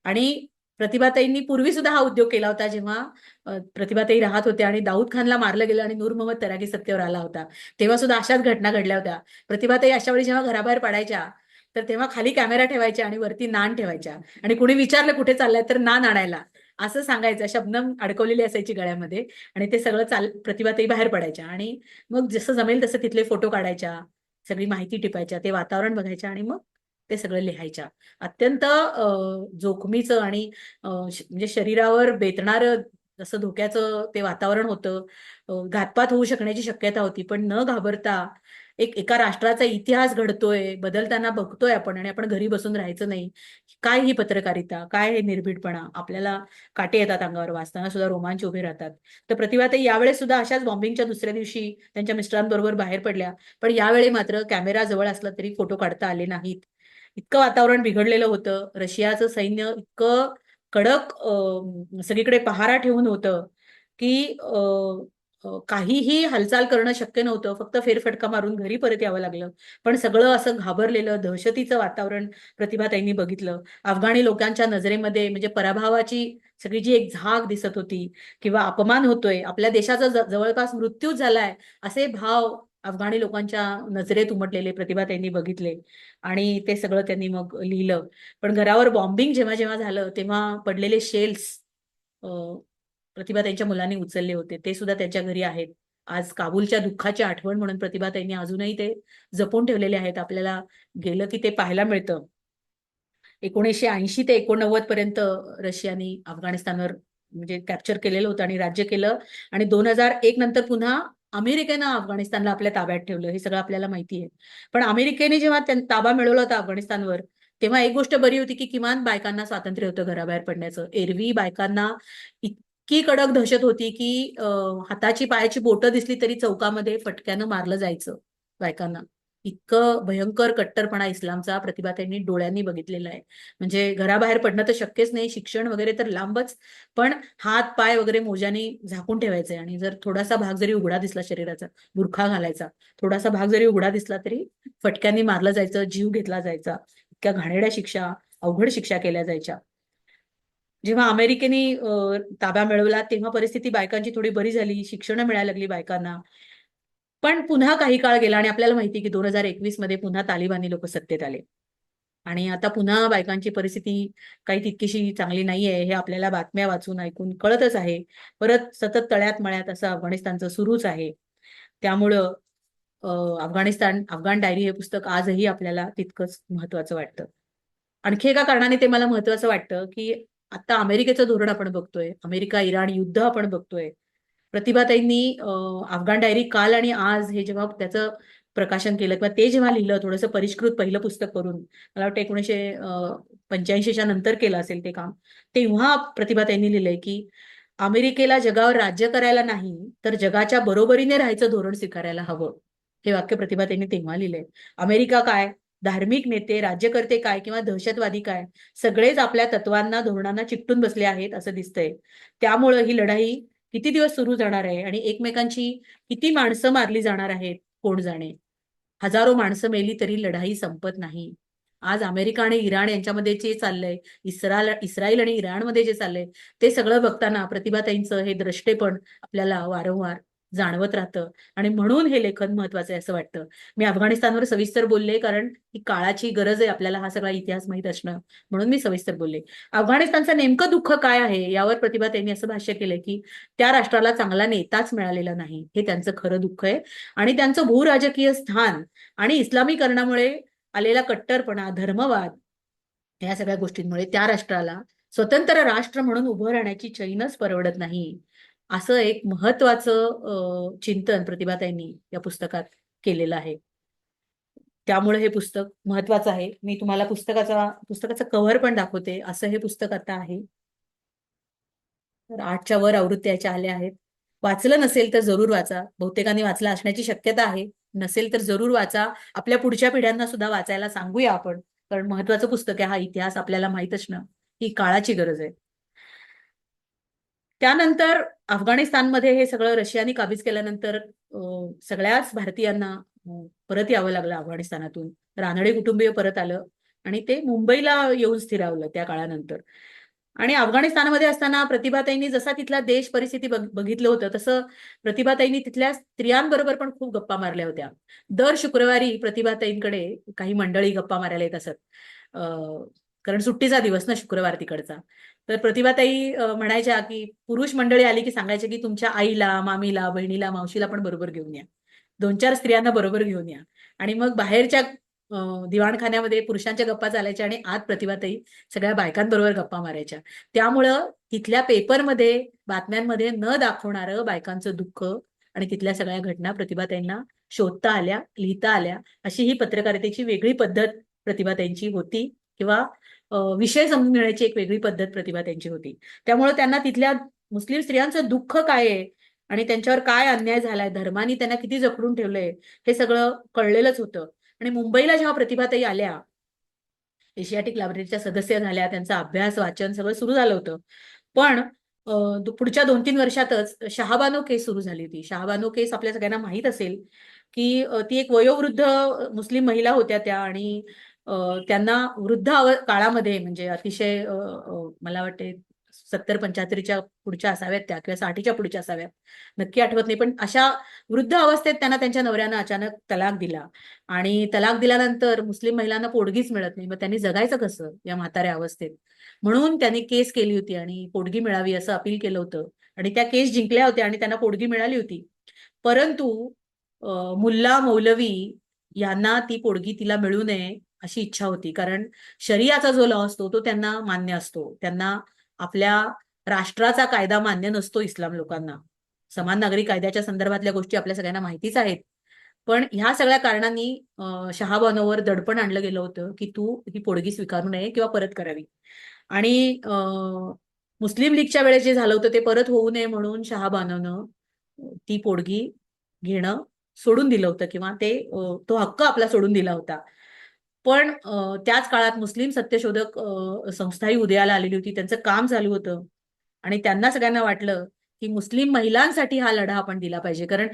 आणि प्रतिभाताईंनी पूर्वी सुद्धा हा उद्योग केला होता जेव्हा प्रतिभाताई राहत होत्या आणि दाऊद खानला मारलं गेलं आणि नूर मोहम्मद तराकी सत्तेवर आला होता. तेव्हा सुद्धा अशाच घटना घडल्या होत्या. प्रतिभाताई अशा वेळी जेव्हा घराबाहेर पडायच्या तर तेव्हा खाली कॅमेरा ठेवायच्या आणि वरती नाण ठेवायच्या आणि कुणी विचारलं कुठे चाललंय तर नाण आणायला असं सांगायचं. शबनम अडकवलेली असायची गळ्यामध्ये आणि ते सगळं प्रतिभाताई बाहेर पडायच्या आणि मग जसं जमेल तसं तिथले फोटो काढायच्या, सगळी माहिती टिपायच्या, ते वातावरण बघायच्या आणि मग ते सगळं लिहायच्या. अत्यंत जोखमीचं आणि म्हणजे शरीरावर बेतणारं जसं धोक्याचं ते वातावरण होतं. घातपात होऊ शकण्याची शक्यता होती, पण न घाबरता एका राष्ट्राचा इतिहास घडतोय, बदलताना बघतोय आपण आणि आपण घरी बसून राहायचं नाही. काय ही पत्रकारिता, काय हे निर्भीडपणा, आपल्याला काटे येतात अंगावर, वाचताना सुद्धा रोमांच उभे राहतात. तर प्रतिभाताई यावेळेस सुद्धा अशाच बॉम्बिंगच्या दुसऱ्या दिवशी त्यांच्या मिस्टरांबरोबर बाहेर पडल्या, पण यावेळी मात्र कॅमेरा जवळ असला तरी फोटो काढता आले नाहीत. इतकं वातावरण बिघडलेलं होतं. रशियाचं सैन्य इतकं कडक सगळीकडे पहारा ठेवून होतं की काहीही हालचाल करणं शक्य नव्हतं. फक्त फेरफटका मारून घरी परत यावं लागलं. पण सगळं असं घाबरलेलं दहशतीचं वातावरण प्रतिभाताईंनी बघितलं. अफगाणी लोकांच्या नजरेमध्ये म्हणजे पराभवाची सगळी जी एक झाग दिसत होती किंवा अपमान होतोय, आपल्या देशाचा जवळपास मृत्यू झालाय, असे भाव अफगाणी लोकांच्या नजरेत उमटलेले प्रतिभाताईंनी बघितले आणि ते सगळं त्यांनी मग लिहिलं. पण घरावर बॉम्बिंग जेव्हा जेव्हा झालं तेव्हा पडलेले शेल्स प्रतिभाताईंच्या मुलांनी उचलले होते. ते सुद्धा त्यांच्या घरी आहेत. आज काबूलच्या दुःखाची आठवण म्हणून प्रतिभाताईंनी अजूनही ते जपून ठेवलेले आहेत. आपल्याला गेलं की ते पाहायला मिळतं. 1980 ते 89 पर्यंत रशियाने अफगाणिस्तानवर म्हणजे कॅप्चर केलेलं होतं आणि राज्य केलं आणि 2001 नंतर पुन्हा अमेरिकेनं अफगाणिस्तानला आपल्या ताब्यात ठेवलं. हे सगळं आपल्याला माहिती आहे. पण अमेरिकेने जेव्हा ताबा मिळवला होता अफगाणिस्तानवर, तेव्हा एक गोष्ट बरी होती की किमान बायकांना स्वातंत्र्य होतं घराबाहेर पडण्याचं. एरवी बायकांना इतकी कडक दहशत होती की हाताची पायाची बोटं दिसली तरी चौकामध्ये फटक्यानं मारलं जायचं बायकांना. इतकं भयंकर कट्टरपणा इस्लामचा प्रतिभाताईंनी डोळ्यांनी बघितलेला आहे. म्हणजे घराबाहेर पडणं तर शक्यच नाही, शिक्षण वगैरे तर लांबच, पण हात पाय वगैरे मोज्याने झाकून ठेवायचे आणि जर थोडासा भाग जरी उघडा दिसला शरीराचा, बुरखा घालायचा, थोडासा भाग जरी उघडा दिसला तरी फटक्यांनी मारलं जायचं, जीव घेतला जायचा. इतक्या घाणेरड्या शिक्षा, अवघड शिक्षा केल्या जायच्या. जेव्हा अमेरिकेने ताबा मिळवला तेव्हा परिस्थिती बायकांची थोडी बरी झाली, शिक्षण मिळायला लागली बायकांना. पण पुन्हा काही काळ गेला आणि आपल्याला माहिती की 2021 मध्ये पुन्हा तालिबानी लोक सत्तेत आले आणि आता पुन्हा बायकांची परिस्थिती काही तितकीशी चांगली नाहीये, हे आपल्याला बातम्या वाचून ऐकून कळतच आहे. परत सतत तळ्यात मळ्यात असं अफगाणिस्तानचं सुरूच आहे. त्यामुळं अफगाण डायरी हे पुस्तक आजही आपल्याला तितकंच महत्वाचं वाटतं. आणखी एका कारणाने ते मला महत्वाचं वाटतं की आता अमेरिकेचं धोरण आपण बघतोय, अमेरिका इराण युद्ध आपण बघतोय. प्रतिभाताईंनी अफगाण डायरी काल आणि आज हे जेव्हा त्याचं प्रकाशन केलं किंवा ते जेव्हा लिहिलं थोडंसं परिष्कृत पहिलं पुस्तक करून, मला वाटतं 1985च्या नंतर केलं असेल ते काम, तेव्हा प्रतिभाताईंनी लिहिलंय की अमेरिकेला जगावर राज्य करायला नाही तर जगाच्या बरोबरीने राहायचं धोरण स्वीकारायला हवं. हे वाक्य प्रतिभाताईंनी तेव्हा लिहिलंय. अमेरिका काय, धार्मिक नेते, राज्यकर्ते काय किंवा दहशतवादी काय, सगळेच आपल्या तत्वांना धोरणांना चिकटून बसले आहेत असं दिसतंय. त्यामुळं ही लढाई किती दिवस सुरू जाणार आहे आणि एकमेकांची किती माणसं मारली जाणार आहेत कोण जाणे. हजारो माणसं मेली तरी लढाई संपत नाही. आज अमेरिका आणि इराण यांच्यामध्ये जे चाललंय, इस्रायल आणि इराणमध्ये जे चाललंय, ते सगळं बघताना प्रतिभाताईंचं हे द्रष्टेपण आपल्याला वारंवार जाणवत राहतं आणि म्हणून हे लेखन महत्वाचं आहे असं वाटतं. मी अफगाणिस्तानवर सविस्तर बोलले कारण ही काळाची गरज आहे, आपल्याला हा सगळा इतिहास माहित असणं, म्हणून मी सविस्तर बोलले. अफगाणिस्तानचं नेमकं दुःख काय आहे यावर प्रतिभाताईंनी असं भाष्य केलंय की त्या राष्ट्राला चांगला नेताच मिळालेला नाही, हे त्यांचं खरं दुःख आहे. आणि त्यांचं भूराजकीय स्थान आणि इस्लामीकरणामुळे आलेला कट्टरपणा, धर्मवाद, या सगळ्या गोष्टींमुळे त्या राष्ट्राला स्वतंत्र राष्ट्र म्हणून उभं राहण्याची चैनच परवडत नाही, असं एक महत्वाचं चिंतन प्रतिभाताईंनी या पुस्तकात केलेलं आहे. त्यामुळे हे पुस्तक महत्वाचं आहे. मी तुम्हाला पुस्तकाचं कव्हर पण दाखवते. असं हे पुस्तक आता आहे. तर 8च्या वर आवृत्त्या याच्या आल्या आहेत. वाचलं नसेल तर जरूर वाचा. बहुतेकांनी वाचलं असण्याची शक्यता आहे. नसेल तर जरूर वाचा. आपल्या पुढच्या पिढ्यांना सुद्धा वाचायला सांगूया आपण, कारण महत्वाचं पुस्तक आहे. हा इतिहास आपल्याला माहित असणं ही काळाची गरज आहे. त्यानंतर अफगाणिस्तानमध्ये हे सगळं रशियाने काबीज केल्यानंतर सगळ्याच भारतीयांना परत यावं लागलं अफगाणिस्तानातून. रानडे कुटुंबीय परत आलं आणि ते मुंबईला येऊन स्थिरावलं त्या काळानंतर. आणि अफगाणिस्तानमध्ये असताना प्रतिभाताईंनी जसा तिथला देश परिस्थिती बघितलं होतं, तसं प्रतिभाताईंनी तिथल्या स्त्रियांबरोबर पण खूप गप्पा मारल्या होत्या. दर शुक्रवारी प्रतिभाताईंकडे काही मंडळी गप्पा मारायला येत असत. कारण सुट्टीचा दिवस ना शुक्रवार तिकडचा. तर प्रतिभाताई म्हणायच्या की पुरुष मंडळी आली की सांगायचे की तुमच्या आईला, मामीला, बहिणीला, मावशीला पण बरोबर घेऊन या. 2-4 स्त्रियांना बरोबर घेऊन या. आणि मग बाहेरच्या दिवाणखान्यामध्ये पुरुषांच्या गप्पा चालायच्या आणि आत प्रतिभाताई सगळ्या बायकांबरोबर गप्पा मारायच्या. त्यामुळं तिथल्या पेपरमध्ये, बातम्यांमध्ये न दाखवणारं बायकांचं दुःख आणि तिथल्या सगळ्या घटना प्रतिभाताईंना शोधता आल्या, लिहिता आल्या. अशी ही पत्रकारितेची वेगळी पद्धत प्रतिभाताईंची होती किंवा विषय समजून घेण्याची एक वेगळी पद्धत प्रतिभाताईंची होती. त्यामुळे त्यांना तिथल्या मुस्लिम स्त्रियांचं दुःख काय आहे आणि त्यांच्यावर काय अन्याय झालाय, धर्माने त्यांना किती जखडून ठेवलंय, हे सगळं कळलेलंच होतं. आणि मुंबईला जेव्हा प्रतिभाताई आल्या, एशियाटिक लायब्ररीच्या सदस्य झाल्या, त्यांचा अभ्यास, वाचन सगळं सुरू झालं होतं. पण पुढच्या 2-3 वर्षातच शहाबानो केस सुरू झाली होती. शहाबानो केस आपल्या सगळ्यांना माहीत असेल, की ती एक वयोवृद्ध मुस्लिम महिला होत्या त्या आणि त्यांना वृद्ध काळामध्ये म्हणजे अतिशय मला वाटते 70-75च्या पुढच्या असाव्यात त्या किंवा 60च्या पुढच्या असाव्यात. नक्की आठवत नाही. पण अशा वृद्ध अवस्थेत त्यांना त्यांच्या नवऱ्यानं अचानक तलाक दिला आणि तलाक दिल्यानंतर मुस्लिम महिलांना पोटगीच मिळत नाही. मग त्यांनी जगायचं कसं या म्हाताऱ्या अवस्थेत? म्हणून त्यांनी केस केली होती आणि पोटगी मिळावी असं अपील केलं होतं आणि त्या केस जिंकल्या होत्या आणि त्यांना पोटगी मिळाली होती. परंतु मुल्ला मौलवी यांना ती पोटगी तिला मिळू नये अशी इच्छा होती. कारण शरियाचा जो लॉ असतो तो त्यांना मान्य असतो. त्यांना आपल्या राष्ट्राचा कायदा मान्य नसतो इस्लाम लोकांना. समान नागरी कायद्याच्या संदर्भातल्या गोष्टी आपल्या सगळ्यांना माहितीच आहेत. पण ह्या सगळ्या कारणांनी शहाबानोवर दडपण आणलं गेलं होतं की तू ही पोटगी स्वीकारू नये किंवा परत करावी. आणि मुस्लिम लीगच्या वेळेस जे झालं होतं ते परत होऊ नये म्हणून शहाबानोनं ती पोटगी घेणं सोडून दिलं होतं किंवा तो हक्क आपला सोडून दिला होता. पण त्याच काळात मुस्लिम सत्यशोधक संस्थाही उदयाला आलेली होती. त्यांचं काम चालू होतं आणि त्यांना सगळ्यांना वाटलं की मुस्लिम महिलांसाठी हा लढा आपण दिला पाहिजे. कारण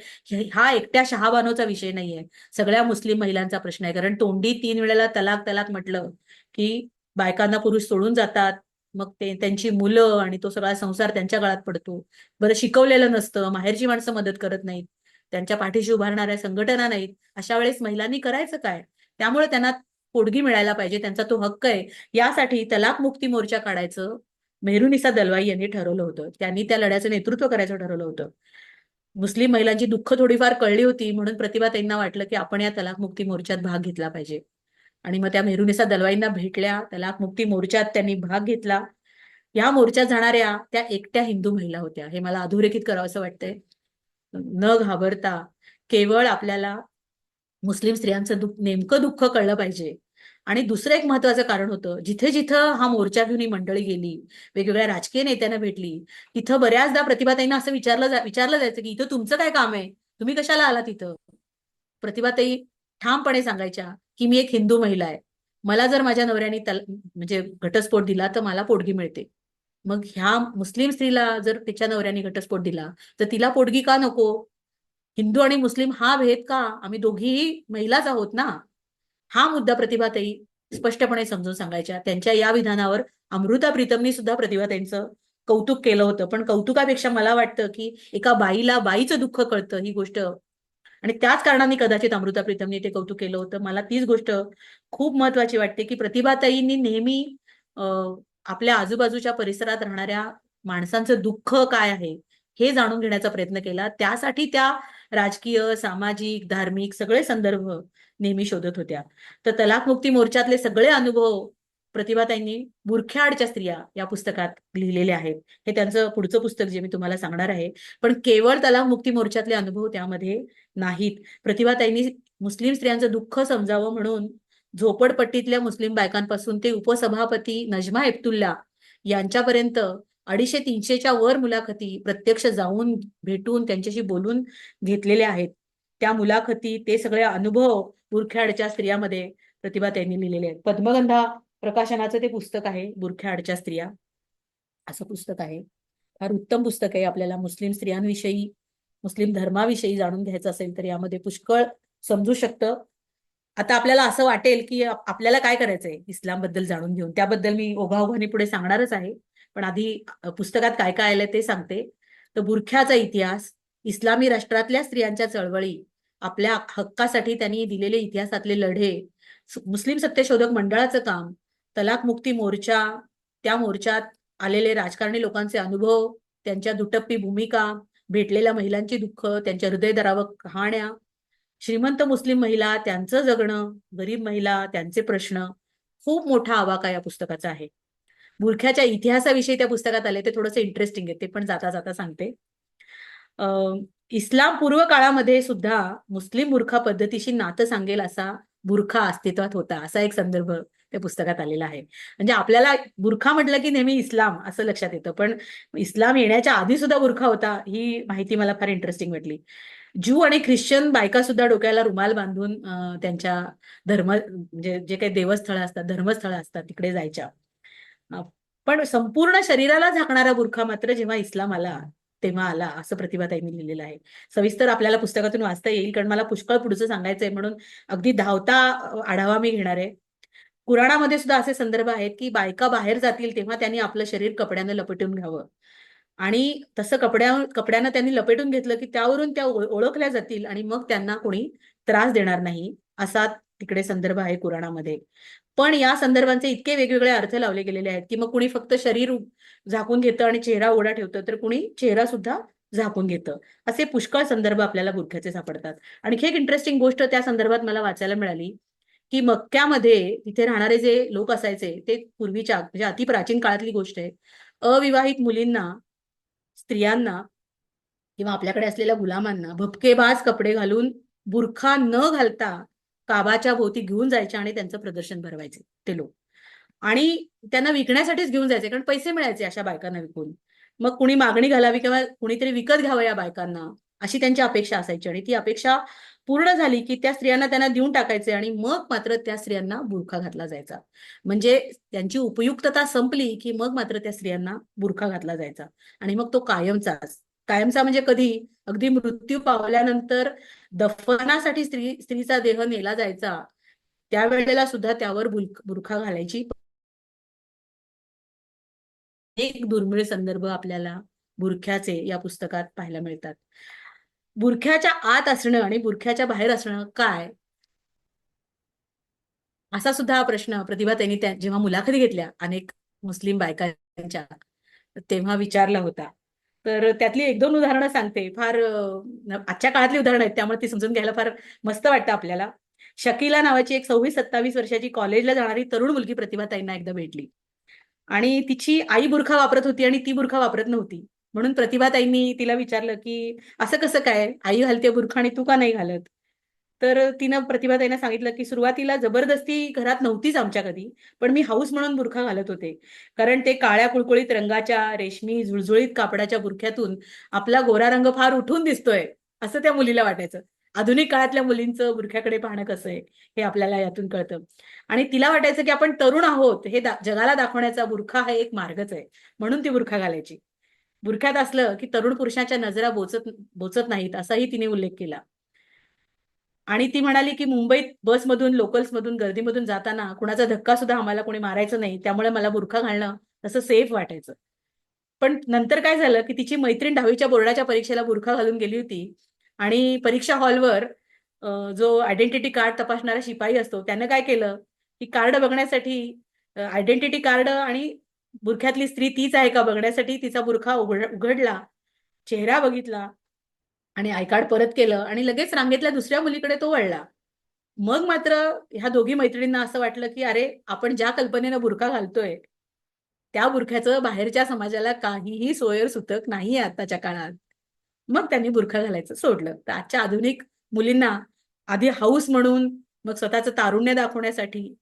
हा एकट्या शहाबानोचा विषय नाहीये, सगळ्या मुस्लिम महिलांचा प्रश्न आहे. कारण तोंडी 3 वेळेला तलाक तलाक म्हटलं की बायकांना पुरुष सोडून जातात, मग त्यांची मुलं आणि तो सगळा संसार त्यांच्या गळात पडतो. बरं शिकवलेलं नसतं, माहेरची माणसं मदत करत नाहीत, त्यांच्या पाठीशी उभारणाऱ्या संघटना नाहीत. अशा वेळेस महिलांनी करायचं काय? त्यामुळे त्यांना पोटगी मिळायला पाहिजे, त्यांचा तो हक्क आहे. यासाठी तलाक मुक्ती मोर्चा काढायचं मेहरुनिसा दलवाई यांनी ठरवलं होतं. त्यांनी त्या लढ्याचं नेतृत्व करायचं ठरवलं होतं. मुस्लिम महिलांची दुःख थोडीफार कळली होती म्हणून प्रतिभाताईंना वाटलं की आपण या तलाक मुक्ती मोर्चात भाग घेतला पाहिजे. आणि मग त्या मेहरुनिसा दलवाईंना भेटल्या, तलाक मुक्ती मोर्चात त्यांनी भाग घेतला. या मोर्चात जाणाऱ्या त्या एकट्या हिंदू महिला होत्या. हे मला अधोरेखित करावं असं वाटतंय. न घाबरता केवळ आपल्याला मुस्लिम स्त्रियांचं नेमकं दुःख कळलं पाहिजे. आणि दुसरं एक महत्वाचं कारण होतं, जिथे जिथं हा मोर्चा घेऊन ही मंडळी गेली, वेगवेगळ्या राजकीय नेत्यांना भेटली, तिथं बऱ्याचदा प्रतिभाताईंना असं विचारलं जायचं की इथं तुमचं काय काम आहे, तुम्ही कशाला आला तिथं? प्रतिभाताई ठामपणे सांगायच्या की मी एक हिंदू महिला आहे, मला जर माझ्या नवऱ्याने म्हणजे घटस्फोट दिला तर मला पोटगी मिळते. मग ह्या मुस्लिम स्त्रीला जर तिच्या नवऱ्याने घटस्फोट दिला तर तिला पोटगी का नको? हिंदू आणि मुस्लिम हा भेद का? आम्ही दोघीही महिलाच आहोत ना. हा मुद्दा प्रतिभाताई स्पष्टपणे समजून सांगायच्या. त्यांच्या या विधानावर अमृता प्रीतमनी सुद्धा प्रतिभाताईंचं कौतुक केलं होतं. पण कौतुकापेक्षा मला वाटतं की एका बाईला बाईचं दुःख कळतं ही गोष्ट, आणि त्याच कारणाने कदाचित अमृता प्रीतमनी ते कौतुक केलं होतं. मला तीच गोष्ट खूप महत्वाची वाटते की प्रतिभाताईंनी नेहमी आपल्या आजूबाजूच्या परिसरात राहणाऱ्या माणसांचं दुःख काय आहे हे जाणून घेण्याचा प्रयत्न केला. त्यासाठी त्या राजकीय, सामाजिक, धार्मिक सगळे संदर्भ नेहमी शोधत होत्या. तर तलाकमुक्ती मोर्चातले सगळे अनुभव प्रतिभाताईंनी बुरख्याआडच्या स्त्रिया या पुस्तकात लिहिलेले आहेत. हे त्यांचं पुढचं पुस्तक जे मी तुम्हाला सांगणार आहे. पण केवळ तलाकमुक्ती मोर्चातले अनुभव त्यामध्ये नाहीत. प्रतिभाताईंनी मुस्लिम स्त्रियांचं दुःख समजावं म्हणून झोपडपट्टीतल्या मुस्लिम बायकांपासून ते उपसभापती नजमा हेपतुल्ला यांच्यापर्यंत 250-300च्या वर मुलाखती प्रत्यक्ष जाऊन भेटून त्यांच्याशी बोलून घेतलेल्या आहेत. त्या मुलाखती, ते सगळे अनुभव बुरख्याआडच्या स्त्रियामध्ये प्रतिभाताईंनी लिहिलेले आहेत. पद्मगंधा प्रकाशनाचं ते पुस्तक आहे, बुरख्याआडच्या स्त्रिया असं पुस्तक आहे. फार उत्तम पुस्तक आहे. आपल्याला मुस्लिम स्त्रियांविषयी, मुस्लिम धर्माविषयी जाणून घ्यायचं असेल तर यामध्ये पुष्कळ समजू शकतं. आता आपल्याला असं वाटेल की आपल्याला काय करायचंय इस्लामबद्दल जाणून घेऊन, त्याबद्दल मी ओघाओघाने पुढे सांगणारच आहे. पण आधी पुस्तकात काय काय आलंय ते सांगते. तर बुरख्याचा इतिहास, इस्लामी राष्ट्रातल्या स्त्रियांच्या चळवळी, आपल्या हक्कासाठी त्यांनी दिलेले इतिहासातले लढे, मुस्लिम सत्यशोधक मंडळाचं काम, तलाकमुक्ती मोर्चा, त्या मोर्चात आलेले राजकारणी लोकांचे अनुभव, त्यांच्या दुटप्पी भूमिका, भेटलेल्या महिलांची दुःख, त्यांच्या हृदयद्रावक कहाण्या, श्रीमंत मुस्लिम महिला, त्यांचं जगणं, गरीब महिला, त्यांचे प्रश्न, खूप मोठा आवाका या पुस्तकाचा आहे. बुरख्याच्या इतिहासाविषयी त्या पुस्तकात आले ते थोडंसं इंटरेस्टिंग आहे, ते पण जाता जाता सांगते. इस्लाम पूर्व काळामध्ये सुद्धा मुस्लिम बुरखा पद्धतीशी नातं सांगेल असा बुरखा अस्तित्वात होता, असा एक संदर्भ त्या पुस्तकात आलेला आहे. म्हणजे आपल्याला बुरखा म्हटलं की नेहमी इस्लाम असं लक्षात येतं, पण इस्लाम येण्याच्या आधी सुद्धा बुरखा होता, ही माहिती मला फार इंटरेस्टिंग वाटली. ज्यू आणि ख्रिश्चन बायका सुद्धा डोक्याला रुमाल बांधून त्यांच्या जे काही देवस्थळं असतात, धर्मस्थळं असतात तिकडे जायच्या. पण संपूर्ण शरीराला झाकणारा बुरखा मात्र जेव्हा इस्लाम आला तेव्हा आला, असं प्रतिभाताईंनी लिहिलेलं आहे. सविस्तर आपल्याला पुस्तकातून वाचता येईल, कारण मला पुष्कळ पुढचं सांगायचंय, म्हणून अगदी धावता आढावा मी घेणार आहे. कुराणामध्ये सुद्धा असे संदर्भ आहेत की बायका बाहेर जातील तेव्हा त्यांनी आपलं शरीर कपड्यानं लपेटून घ्यावं, आणि तसं कपड्यानं त्यांनी लपेटून घेतलं की त्यावरून त्या ओळखल्या जातील आणि मग त्यांना कोणी त्रास देणार नाही, असा तिकडे संदर्भ आहे कुराणामध्ये. पण या संदर्भांचे इतके वेगवेगळे अर्थ लावले गेलेले आहेत की मग कुणी फक्त शरीर झाकून घेतं आणि चेहरा उघडा ठेवतं, तर कुणी चेहरा सुद्धा झाकून घेतं. असे पुष्कळ संदर्भ आपल्याला बुरख्याचे सापडतात. आणखी एक इंटरेस्टिंग गोष्ट त्या संदर्भात मला वाचायला मिळाली की मक्क्यामध्ये तिथे राहणारे जे लोक असायचे ते पूर्वीच्या, म्हणजे अति प्राचीन काळातली गोष्ट आहे, अविवाहित मुलींना, स्त्रियांना किंवा आपल्याकडे असलेल्या गुलामांना भपकेबाज कपडे घालून, बुरखा न घालता काबाच्या भोवती घेऊन जायचे आणि त्यांचं प्रदर्शन भरवायचे ते लोक. आणि त्यांना विकण्यासाठीच घेऊन जायचे, कारण पैसे मिळायचे अशा बायकांना विकून. मग कुणी मागणी घालावी किंवा कुणीतरी विकत घ्यावं या बायकांना, अशी त्यांची अपेक्षा असायची. आणि ती अपेक्षा पूर्ण झाली की त्या स्त्रियांना त्यांना देऊन टाकायचे आणि मग मात्र त्या स्त्रियांना बुरखा घातला जायचा. म्हणजे त्यांची उपयुक्तता संपली की मग मात्र त्या स्त्रियांना बुरखा घातला जायचा. आणि मग तो कायमचाच. कायमचा म्हणजे कधी? अगदी मृत्यू पावल्यानंतर दफनासाठी स्त्रीचा देह नेला जायचा, त्यावेळेला सुद्धा त्यावर बुरखा घालायची. एक दुर्मिळ संदर्भ आपल्याला बुरख्याचे या पुस्तकात पाहायला मिळतात. बुरख्याच्या आत असणं आणि बुरख्याच्या बाहेर असणं काय, असा सुद्धा हा प्रश्न प्रतिभाताईंनी जेव्हा मुलाखती घेतल्या अनेक मुस्लिम बायकांच्या, तेव्हा विचारला होता. तर त्यातली एक दोन उदाहरणं सांगते. फार आजच्या काळातली उदाहरणं आहेत, त्यामुळे ती समजून घ्यायला फार मस्त वाटतं आपल्याला. शकीला नावाची एक 26-27 वर्षाची कॉलेजला जाणारी तरुण मुलगी प्रतिभाताईंना एकदा भेटली आणि तिची आई बुरखा वापरत होती आणि ती बुरखा वापरत नव्हती. म्हणून प्रतिभाताईंनी तिला विचारलं की असं कसं काय, आई घालते बुरखा आणि तू का नाही घालत? तर तिनं प्रतिभाताईंना सांगितलं की सुरुवातीला जबरदस्ती घरात नव्हतीच आमच्या कधी, पण मी हाऊस म्हणून बुरखा घालत होते, कारण ते काळ्या कुळकुळीत रंगाच्या रेशमी जुळजुळीत कापडाच्या बुरख्यातून आपला गोरा रंग फार उठून दिसतोय, असं त्या मुलीला वाटायचं. आधुनिक काळातल्या मुलींचं बुरख्याकडे पाहणं कसं आहे हे आपल्याला यातून कळतं. आणि तिला वाटायचं की आपण तरुण आहोत हे जगाला दाखवण्याचा बुरखा हा एक मार्गच आहे, म्हणून ती बुरखा घालायची. बुरख्यात असलं की तरुण पुरुषाच्या नजरा बोचत नाहीत, असाही तिने उल्लेख केला. आणि ती म्हणाली की मुंबईत बसमधून, लोकल्समधून, गर्दीमधून जाताना कुणाचा धक्का सुद्धा आम्हाला कोणी मारायचं नाही, त्यामुळे मला बुरखा घालणं तसं सेफ वाटायचं. पण नंतर काय झालं की तिची मैत्रीण 10वीच्या बोर्डाच्या परीक्षेला बुरखा घालून गेली होती आणि परीक्षा हॉलवर जो आयडेंटिटी कार्ड तपासणारा शिपाई असतो त्यानं काय केलं की कार्ड बघण्यासाठी, आयडेंटिटी कार्ड आणि बुरख्यातली स्त्री तीच आहे का बघण्यासाठी तिचा बुरखा उघडला, चेहरा बघितला आणि आय कार्ड परत केलं आणि लगेच रांगेतल्या दुसऱ्या मुलीकडे तो वळला. मग मात्र ह्या दोघी मैत्रिणींना असं वाटलं की अरे, आपण ज्या कल्पनेनं बुरखा घालतोय त्या बुरख्याचं बाहेरच्या समाजाला काहीही सोयर सुतक नाहीये आताच्या काळात. मग त्यांनी बुरखा घालायचं सोडलं. तर आजच्या आधुनिक मुलींना आधी हाऊस म्हणून, मग स्वतःचं तारुण्य दाखवण्यासाठी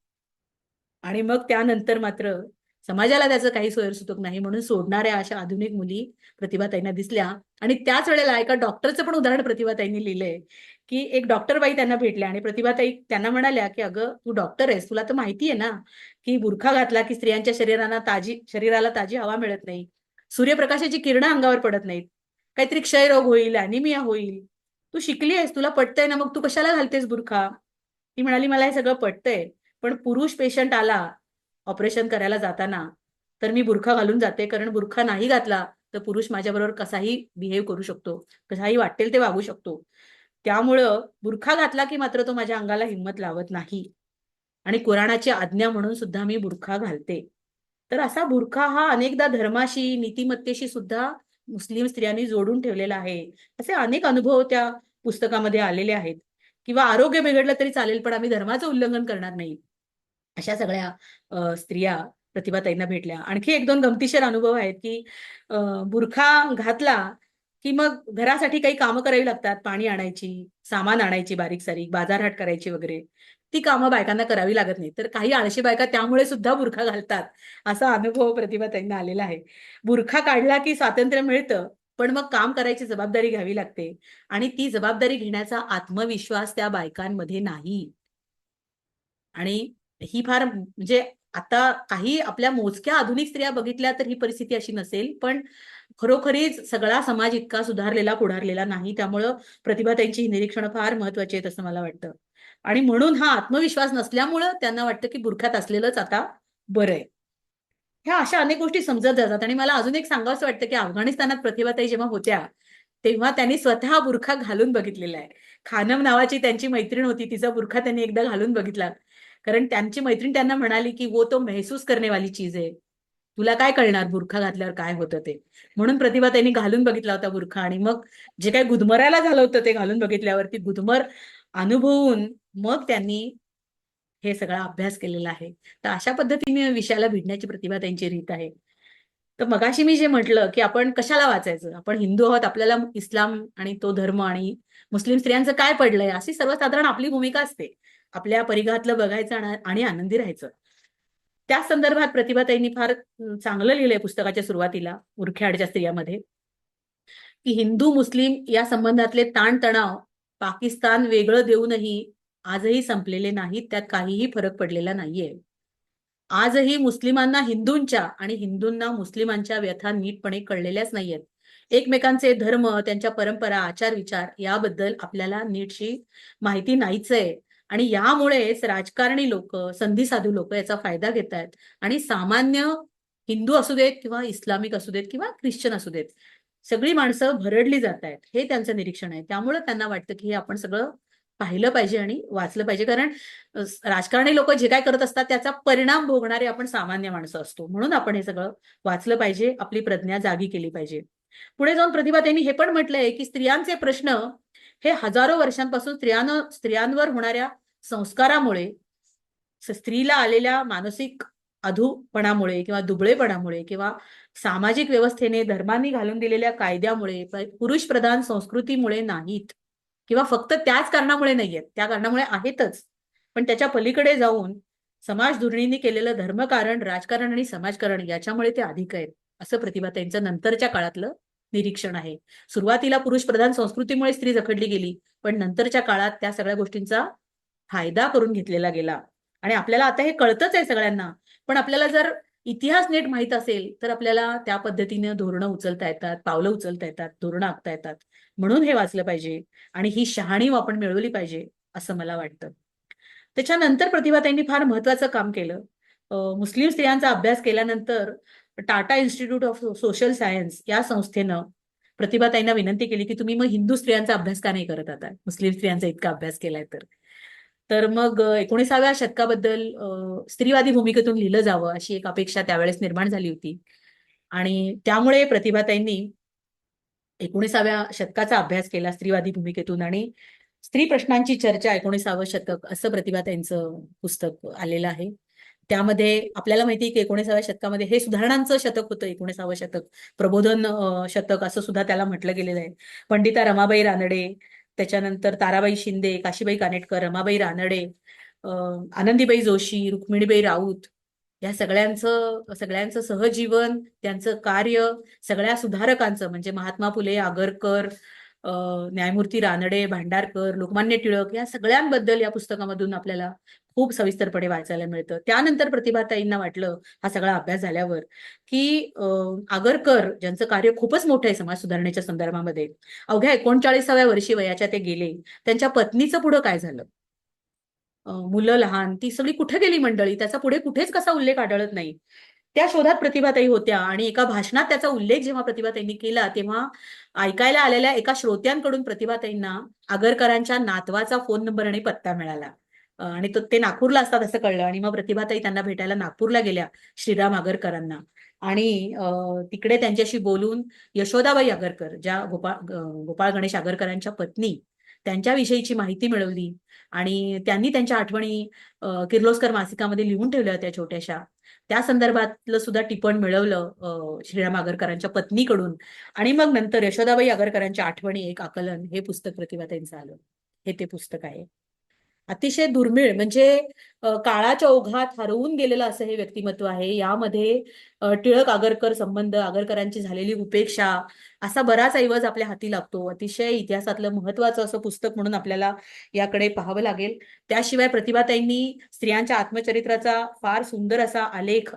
आणि मग त्यानंतर मात्र समाजाला त्याचं काही सोयरसुतक नाही म्हणून सोडणाऱ्या अशा आधुनिक मुली प्रतिभाताईंना दिसल्या. आणि त्याच वेळेला एका डॉक्टरचं पण उदाहरण प्रतिभाताईंनी लिहिलंय की एक डॉक्टर बाई त्यांना भेटल्या आणि प्रतिभाताई त्यांना म्हणाल्या की अगं, तू डॉक्टर आहेस, तुला तर माहिती आहे ना की बुरखा घातला की स्त्रियांच्या शरीराला ताजी हवा मिळत नाही, सूर्यप्रकाशाची किरणं अंगावर पडत नाहीत, काहीतरी क्षयरोग होईल, अॅनिमिया होईल. तू शिकली आहेस, तुला पटतंय ना, मग तू कशाला घालतेस बुरखा? ती म्हणाली, मला हे सगळं पटतंय, पण पुरुष पेशंट आला ऑपरेशन करायला जाताना तर मी बुरखा घालून जाते, कारण बुरखा नाही घातला तर पुरुष माझ्याबरोबर कसाही बिहेव करू शकतो, कसाही वाटेल ते वागू शकतो. त्यामुळं बुरखा घातला की मात्र तो माझ्या अंगाला हिंमत लावत नाही आणि कुराणाची आज्ञा म्हणून सुद्धा मी बुरखा घालते. तर असा बुरखा हा अनेकदा धर्माशी, नीतिमत्तेशी सुद्धा मुस्लिम स्त्रियांनी जोडून ठेवलेला आहे. असे अनेक अनुभव त्या पुस्तकामध्ये आलेले आहेत. किंवा आरोग्य बिघडलं तरी चालेल, पण आम्ही धर्माचं उल्लंघन करणार नाही, अशा सगळ्या स्त्रिया प्रतिभाताईंना भेटल्या. आणखी एक दोन गमतीशीर अनुभव आहेत की बुरखा घातला की मग घरासाठी काही कामं करावी लागतात, पाणी आणायची, सामान आणायची, बारीक सारीक बाजारहाट करायची वगैरे. ती कामं बायकांना करावी लागत नाही, तर काही आळशी बायका त्यामुळे सुद्धा बुरखा घालतात, असा अनुभव प्रतिभाताईंना आलेला आहे. बुरखा काढला की स्वातंत्र्य मिळतं, पण मग काम करायची जबाबदारी घ्यावी लागते आणि ती जबाबदारी घेण्याचा आत्मविश्वास त्या बायकांमध्ये नाही. आणि ही फार म्हणजे आता काही आपल्या मोजक्या आधुनिक स्त्रिया बघितल्या तर ही परिस्थिती अशी नसेल, पण खरोखरीच सगळा समाज इतका सुधारलेला पुढारलेला नाही. त्यामुळं प्रतिभाताईंची ही निरीक्षणं फार महत्वाची आहेत असं मला वाटतं. आणि म्हणून हा आत्मविश्वास नसल्यामुळं त्यांना वाटतं की बुरख्यात असलेलंच आता बरं आहे. ह्या अशा अनेक गोष्टी समजत जातात. आणि मला अजून एक सांगावंसं वाटतं की अफगाणिस्तानात प्रतिभाताई जेव्हा होत्या तेव्हा त्यांनी स्वतः बुरखा घालून बघितलेला आहे. खानम नावाची त्यांची मैत्रीण होती, तिचा बुरखा त्यांनी एकदा घालून बघितला. कारण त्यांची मैत्रीण त्यांना म्हणाली की वो तो महसूस करने वाली चीज है, तुला काय कळणार बुरखा घातल्यावर काय होतं ते. म्हणून प्रतिभा त्यांनी घालून बघितला होता बुरखा, आणि मग जे काही गुदमरायला झालं होतं ते घालून बघितल्यावर ती गुदमर अनुभवून मग त्यांनी हे सगळा अभ्यास केलेला आहे. तर अशा पद्धतीने विषयाला भिडण्याची प्रतिभा त्यांची रीत आहे. तर मगाशी मी जे म्हटलं की आपण कशाला वाचायचं, आपण हिंदू आहोत, आपल्याला इस्लाम आणि तो धर्म आणि मुस्लिम स्त्रियांचं काय पडलंय अशी सर्वसाधारण आपली भूमिका असते. आपल्या परिघातलं बघायचं आणि आनंदी राहायचं. त्या संदर्भात प्रतिभाताईंनी फार चांगलं लिहिलंय पुस्तकाच्या सुरुवातीला उरख्याडच्या स्त्रियामध्ये, की हिंदू मुस्लिम या संबंधातले ताणतणाव पाकिस्तान वेगळं देऊनही आजही संपलेले नाहीत, त्यात काहीही फरक पडलेला नाहीये. आजही मुस्लिमांना हिंदूंच्या आणि हिंदूंना मुस्लिमांच्या व्यथा नीटपणे कळलेल्याच नाहीयेत. एकमेकांचे धर्म, त्यांच्या परंपरा, आचार विचार याबद्दल आपल्याला नीटशी माहिती नाहीच आहे. आणि यामुळेच राजकारणी लोक, संधी साधू लोक याचा फायदा घेत आहेत. आणि सामान्य हिंदू असू देत किंवा इस्लामिक असू देत किंवा ख्रिश्चन असू देत, सगळी माणसं भरडली जात आहेत, हे त्यांचं निरीक्षण आहे. त्यामुळे त्यांना वाटतं की हे आपण सगळं पाहिलं पाहिजे आणि वाचलं पाहिजे. कारण राजकारणी लोक जे काय करत असतात त्याचा परिणाम भोगणारे आपण सामान्य माणसं असतो. म्हणून आपण हे सगळं वाचलं पाहिजे, आपली प्रज्ञा जागी केली पाहिजे. पुढे जाऊन प्रतिभा त्यांनी हे पण म्हटलंय की स्त्रियांचे प्रश्न हे हजारो वर्षांपासून स्त्रियांवर होणाऱ्या संस्कारामुळे, स्त्रीला आलेल्या मानसिक अधूपणामुळे किंवा दुबळेपणामुळे किंवा सामाजिक व्यवस्थेने धर्मांनी घालून दिलेल्या कायद्यामुळे, पुरुष प्रधान संस्कृतीमुळे नाहीत, किंवा फक्त त्याच कारणामुळे नाहीयेत, त्या कारणामुळे आहेतच, पण त्याच्या पलीकडे जाऊन समाज धुरणींनी केलेलं धर्मकारण, राजकारण आणि समाजकारण याच्यामुळे ते अधिक आहेत, असं प्रतिभाताईंचं नंतरच्या काळातलं निरीक्षण आहे. सुरुवातीला पुरुष प्रधान संस्कृतीमुळे स्त्री जखडली गेली, पण नंतरच्या काळात त्या सगळ्या गोष्टींचा फायदा करून घेतलेला गेला. आणि आपल्याला आता हे कळतच आहे सगळ्यांना, पण आपल्याला जर इतिहास नीट माहित असेल तर आपल्याला त्या पद्धतीने धोरणं उचलता येतात, पावलं उचलता येतात, धोरणं आखता येतात. म्हणून हे वाचलं पाहिजे आणि ही शहाणीव आपण मिळवली पाहिजे असं मला वाटतं. त्याच्यानंतर प्रतिभाताईंनी फार महत्वाचं काम केलं. मुस्लिम स्त्रियांचा अभ्यास केल्यानंतर Tata institute of social science या संस्थेनं प्रतिभाताईंना विनंती केली की तुम्ही मग हिंदू स्त्रियांचा अभ्यास का नाही करत, आता मुस्लिम स्त्रियांचा इतका अभ्यास केलाय तर. तर मग 19व्या शतकाबद्दल स्त्रीवादी भूमिकेतून लिहिलं जावं अशी एक अपेक्षा त्यावेळेस निर्माण झाली होती. आणि त्यामुळे प्रतिभाताईंनी 19व्या शतकाचा अभ्यास केला स्त्रीवादी भूमिकेतून, आणि स्त्री प्रश्नांची चर्चा 19वं शतक असं प्रतिभाताईंचं पुस्तक आलेलं आहे. त्यामध्ये आपल्याला माहिती आहे की 19व्या शतकामध्ये हे सुधारणांचं शतक होतं. 19वं शतक प्रबोधन शतक असं सुद्धा त्याला म्हटलं गेलेलं आहे. पंडिता रमाबाई रानडे, त्याच्यानंतर ताराबाई शिंदे, काशीबाई कानेटकर, रमाबाई रानडे, आनंदीबाई जोशी, रुक्मिणीबाई राऊत या सगळ्यांचं सहजीवन, त्यांचं कार्य, सगळ्या सुधारकांचं म्हणजे महात्मा फुले, आगरकर, न्यायमूर्ती रानडे, भांडारकर, लोकमान्य टिळक या सगळ्यांबद्दल या पुस्तकामधून आपल्याला खूप सविस्तरपणे वाचायला मिळतं. त्यानंतर प्रतिभाताईंना वाटलं हा सगळा अभ्यास झाल्यावर की आगरकर ज्यांचं कार्य खूपच मोठं आहे समाज सुधारणेच्या संदर्भामध्ये, अवघ्या 39व्या वर्षी वयाच्या ते गेले. त्यांच्या पत्नीचं पुढं काय झालं, मुलं लहान, ती सगळी कुठे गेली मंडळी, त्याचा पुढे कुठेच कसा उल्लेख आढळत नाही. त्या शोधात प्रतिभाताई होत्या आणि एका भाषणात त्याचा उल्लेख जेव्हा प्रतिभाताईंनी केला तेव्हा ऐकायला आलेल्या एका श्रोत्यांकडून प्रतिभाताईंना आगरकरांच्या नातवाचा फोन नंबर आणि पत्ता मिळाला. आणि ते नागपूरला असतात असं कळलं, आणि मग प्रतिभाताई त्यांना भेटायला नागपूरला गेल्या, श्रीराम आगरकरांना. आणि तिकडे त्यांच्याशी बोलून यशोदाबाई आगरकर, ज्या गोपाळ गणेश आगरकरांच्या पत्नी, त्यांच्याविषयीची माहिती मिळवली. आणि त्यांनी त्यांच्या आठवणी किर्लोस्कर मासिकामध्ये लिहून ठेवल्या होत्या छोट्याशा. त्या संदर्भातलं सुद्धा टिपण मिळवलं श्रीराम आगरकरांच्या पत्नीकडून. आणि मग नंतर यशोदाबाई आगरकरांच्या आठवणी एक आकलन हे पुस्तक प्रतिभाताईंचं आलं. हे ते पुस्तक आहे. अतिशय दुर्मिळ म्हणजे काळाच्या ओघात हरवून गेलेलं असं हे व्यक्तिमत्व आहे. यामध्ये टिळक आगरकर संबंध, आगरकरांची झालेली उपेक्षा असा बराच ऐवज आपल्या हाती लागतो. अतिशय इतिहासातलं महत्वाचं असं पुस्तक म्हणून आपल्याला याकडे पाहावं लागेल. त्याशिवाय प्रतिभाताईंनी स्त्रियांच्या आत्मचरित्राचा फार सुंदर असा आलेख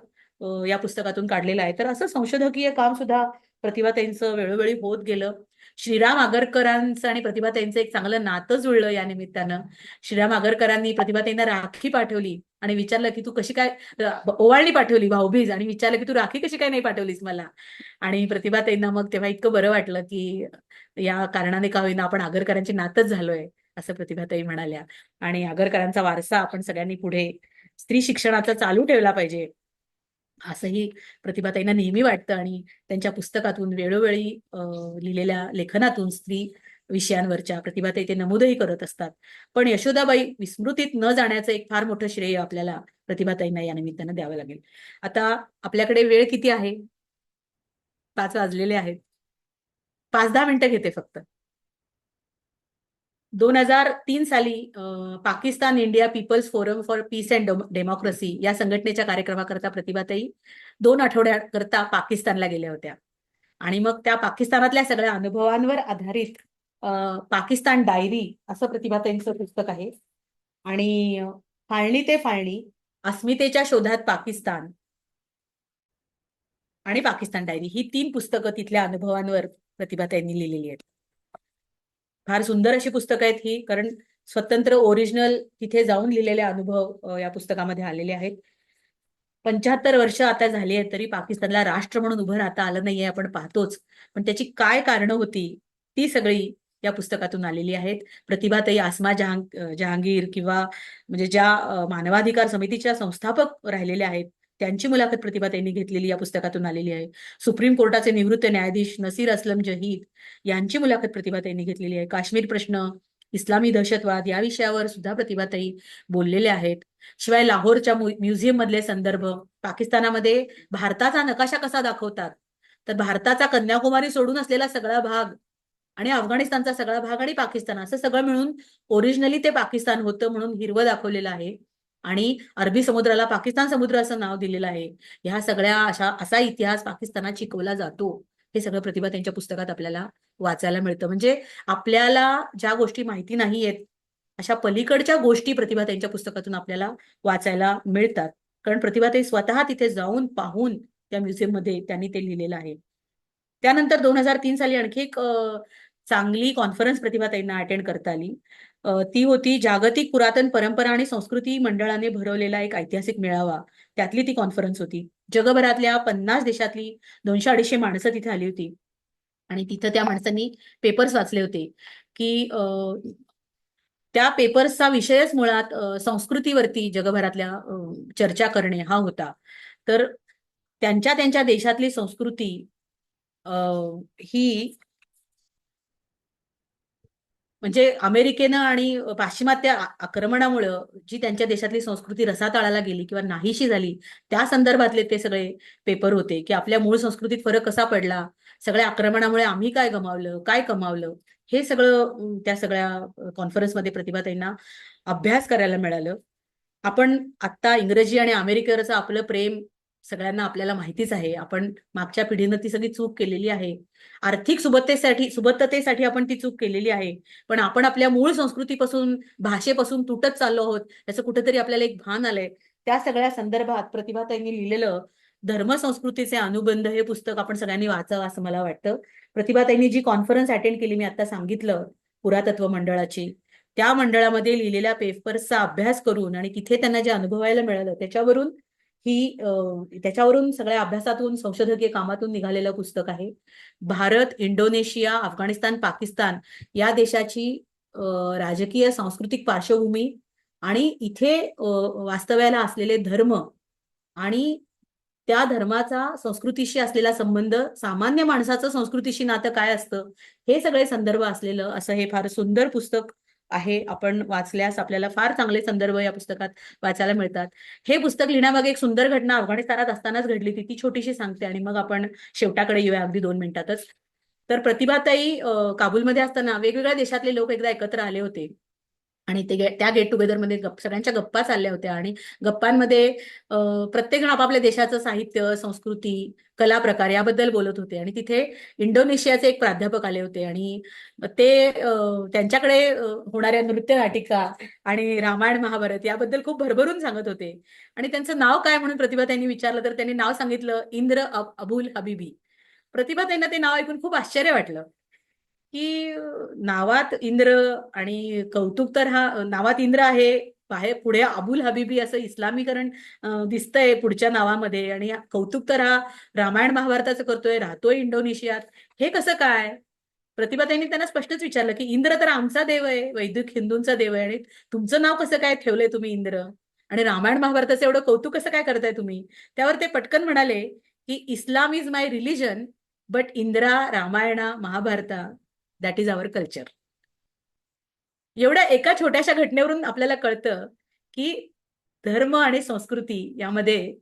या पुस्तकातून काढलेला आहे. तर असं संशोधकीय काम सुद्धा प्रतिभाताईंचं वेळोवेळी होत गेलं. श्रीराम आगरकरांचं आणि प्रतिभाताईंचं एक चांगलं नातं जुळलं या निमित्तानं. श्रीराम आगरकरांनी प्रतिभाताईंना राखी पाठवली आणि विचारलं की तू कशी काय, ओवाळणी पाठवली भाऊबीज, आणि विचारलं की तू राखी कशी काय नाही पाठवलीस मला. आणि प्रतिभाताईंना मग तेव्हा इतकं बरं वाटलं की या कारणाने का होईना आपण आगरकरांची नातच झालोय, असं प्रतिभाताई म्हणाल्या. आणि आगरकरांचा वारसा आपण सगळ्यांनी पुढे स्त्री शिक्षणाचा चालू ठेवला पाहिजे असंही प्रतिभाताईंना नेहमी वाटतं. आणि त्यांच्या पुस्तकातून वेळोवेळी लिहिलेल्या लेखनातून स्त्री विषयांवरच्या प्रतिभाताई ते नमूदही करत असतात. पण यशोदाबाई विस्मृतीत न जाण्याचं एक फार मोठं श्रेय आपल्याला प्रतिभाताईंना या निमित्तानं द्यावं लागेल. आता आपल्याकडे वेळ किती आहे? 5 वाजलेले आहेत. 5-10 मिनिटं घेते फक्त. 2003 साली Pakistan India peoples forum for peace and democracy या संघटनेच्या कार्यक्रमाकरता प्रतिभाताई 2 आठवड्याकरता पाकिस्तानला गेल्या होत्या. आणि मग त्या पाकिस्तानातल्या सगळ्या अनुभवांवर आधारित पाकिस्तान डायरी असं प्रतिभाताईंचं पुस्तक आहे. आणि फाळणी ते फाळणी, अस्मितेच्या शोधात पाकिस्तान आणि पाकिस्तान डायरी ही 3 पुस्तकं तिथल्या अनुभवांवर प्रतिभाताईंनी लिहिलेली आहेत. फार सुंदर अशी पुस्तकं आहेत ही, कारण स्वतंत्र ओरिजिनल तिथे जाऊन लिहिलेले अनुभव या पुस्तकामध्ये आलेले आहेत. 75 वर्ष आता झाली आहेत तरी पाकिस्तानला राष्ट्र म्हणून उभं राहता आलं नाहीये, आपण पाहतोच. पण त्याची काय कारणं होती ती सगळी या पुस्तकातून आलेली आहेत. प्रतिभाताई आसमा जहांगीर किंवा म्हणजे ज्या मानवाधिकार समितीच्या संस्थापक राहिलेल्या आहेत त्यांची मुलाखत प्रतिभाताईंनी घेतलेली या पुस्तकातून आलेली आहे. सुप्रीम कोर्टाचे निवृत्त न्यायाधीश नसीर असलम जहीद यांची मुलाखत प्रतिभाताईंनी घेतलेली आहे. काश्मीर प्रश्न, इस्लामी दहशतवाद या विषयावर सुद्धा प्रतिभाताई बोललेल्या आहेत. शिवाय लाहोरच्या म्युझियम मधले संदर्भ, पाकिस्तानामध्ये भारताचा नकाशा कसा दाखवतात, तर भारताचा कन्याकुमारी सोडून असलेला सगळा भाग आणि अफगाणिस्तानचा सगळा भाग आणि पाकिस्तान असं सगळं मिळून ओरिजिनली ते पाकिस्तान होतं म्हणून हिरवं दाखवलेलं आहे. आणि अरबी समुद्राला पाकिस्तान समुद्र असं नाव दिलेलं आहे. ह्या सगळ्या असा इतिहास पाकिस्तानात शिकवला जातो हे सगळं प्रतिभा त्यांच्या पुस्तकात आपल्याला वाचायला मिळतं. म्हणजे आपल्याला ज्या गोष्टी माहिती नाहीयेत अशा पलीकडच्या गोष्टी प्रतिभा त्यांच्या पुस्तकातून आपल्याला वाचायला मिळतात. कारण प्रतिभाताई स्वतः तिथे जाऊन पाहून त्या म्युझियम मध्ये त्यांनी ते लिहिलेलं आहे. त्यानंतर 2003 साली आणखी एक चांगली कॉन्फरन्स प्रतिभाताईंना अटेंड करता आली. ती होती जागतिक पुरातन परंपरा आणि संस्कृती मंडळाने भरवलेला एक ऐतिहासिक मेळावा, त्यातली ती कॉन्फरन्स होती. जगभरातल्या 50 देशातली 200-250 माणसं तिथे आली होती. आणि तिथं त्या माणसांनी पेपर्स वाचले होते की त्या पेपर्सचा विषयच मुळात संस्कृतीवरती जगभरातल्या चर्चा करणे हा होता. तर त्यांच्या त्यांच्या देशातली संस्कृती ही म्हणजे अमेरिकेनं आणि पाश्चिमात्य आक्रमणामुळं जी त्यांच्या देशातली संस्कृती रसातळाला गेली किंवा नाहीशी झाली त्या संदर्भातले ते सगळे पेपर होते की आपल्या मूळ संस्कृतीत फरक कसा पडला, सगळ्या आक्रमणामुळे आम्ही काय गमावलं, काय कमावलं, हे सगळं त्या सगळ्या कॉन्फरन्समध्ये प्रतिभाताईंना अभ्यास करायला मिळालं. आपण आता इंग्रजी आणि अमेरिकेवरचं आपलं प्रेम सगळ्यांना आपल्याला माहितीच आहे. आपण मागच्या पिढीनं ती सगळी चूक केलेली आहे. आर्थिक सुबत्ततेसाठी आपण ती चूक केलेली आहे. पण आपण आपल्या मूळ संस्कृतीपासून, भाषेपासून तुटत चाललो आहोत याचं कुठेतरी आपल्याला एक भान आलंय. त्या सगळ्या संदर्भात प्रतिभाताईंनी लिहिलेलं धर्मसंस्कृतीचे अनुबंध हे पुस्तक आपण सगळ्यांनी वाचावं असं मला वाटतं. प्रतिभाताईंनी जी कॉन्फरन्स अटेंड केली मी आता सांगितलं पुरातत्व मंडळाची, त्या मंडळामध्ये लिहिलेल्या पेपर्सचा अभ्यास करून आणि तिथे त्यांना जे अनुभवायला मिळालं त्याच्यावरून सगळ्या अभ्यासातून संशोधकीय कामातून निघालेलं पुस्तक आहे. भारत, इंडोनेशिया, अफगाणिस्तान, पाकिस्तान या देशाची राजकीय सांस्कृतिक पार्श्वभूमी आणि इथे वास्तव्याला असलेले धर्म आणि त्या धर्माचा संस्कृतीशी असलेला संबंध, सामान्य माणसाचं संस्कृतीशी नातं काय असतं, हे सगळे संदर्भ असलेलं असं हे फार सुंदर पुस्तक आहे. आपण वाचल्यास आपल्याला फार चांगले संदर्भ या पुस्तकात वाचायला मिळतात. हे पुस्तक लिहिण्यामागे एक सुंदर घटना अफगाणिस्तानात असतानाच घडली ती छोटीशी सांगते आणि मग आपण शेवटाकडे येऊया अगदी 2 मिनिटातच. तर प्रतिभाताई काबूलमध्ये असताना वेगवेगळ्या देशातले लोक एकदा एकत्र आले होते आणि त्या गेट टुगेदरमध्ये सगळ्यांच्या गप्पा चालल्या होत्या आणि गप्पांमध्ये प्रत्येक जण आपापल्या देशाचं साहित्य, संस्कृती, कला प्रकार याबद्दल बोलत होते. आणि तिथे इंडोनेशियाचे एक प्राध्यापक आले होते आणि ते त्यांच्याकडे होणाऱ्या नृत्य नाटिका आणि रामायण महाभारत याबद्दल खूप भरभरून सांगत होते. आणि त्यांचं नाव काय म्हणून प्रतिभा त्यांनी विचारलं तर त्यांनी नाव सांगितलं इंद्र अबुल हबीबी. प्रतिभा त्यांना ते नाव ऐकून खूप आश्चर्य वाटलं की नावात इंद्र आणि कौतुक तर नावात इंद्र आहे, बाहेर पुढे अबुल हबीबी असं इस्लामीकरण दिसतंय पुढच्या नावामध्ये, आणि कौतुक तर रामायण महाभारताचं करतोय, राहतोय इंडोनेशियात, हे कसं काय? प्रतिभाताईंनी त्यांना स्पष्टच विचारलं की इंद्र तर आमचा देव आहे, वैदिक हिंदूंचा देव आहे, आणि तुमचं नाव कसं काय ठेवलंय तुम्ही इंद्र, आणि रामायण महाभारताचं एवढं कौतुक कसं काय करताय तुम्ही? त्यावर ते पटकन म्हणाले की Islam is my religion, but Indra, Ramayana, Mahabharata, that is our culture. एवढ्या एका छोट्याशा घटनेवरून आपल्याला कळतं की धर्म आणि संस्कृती यामध्ये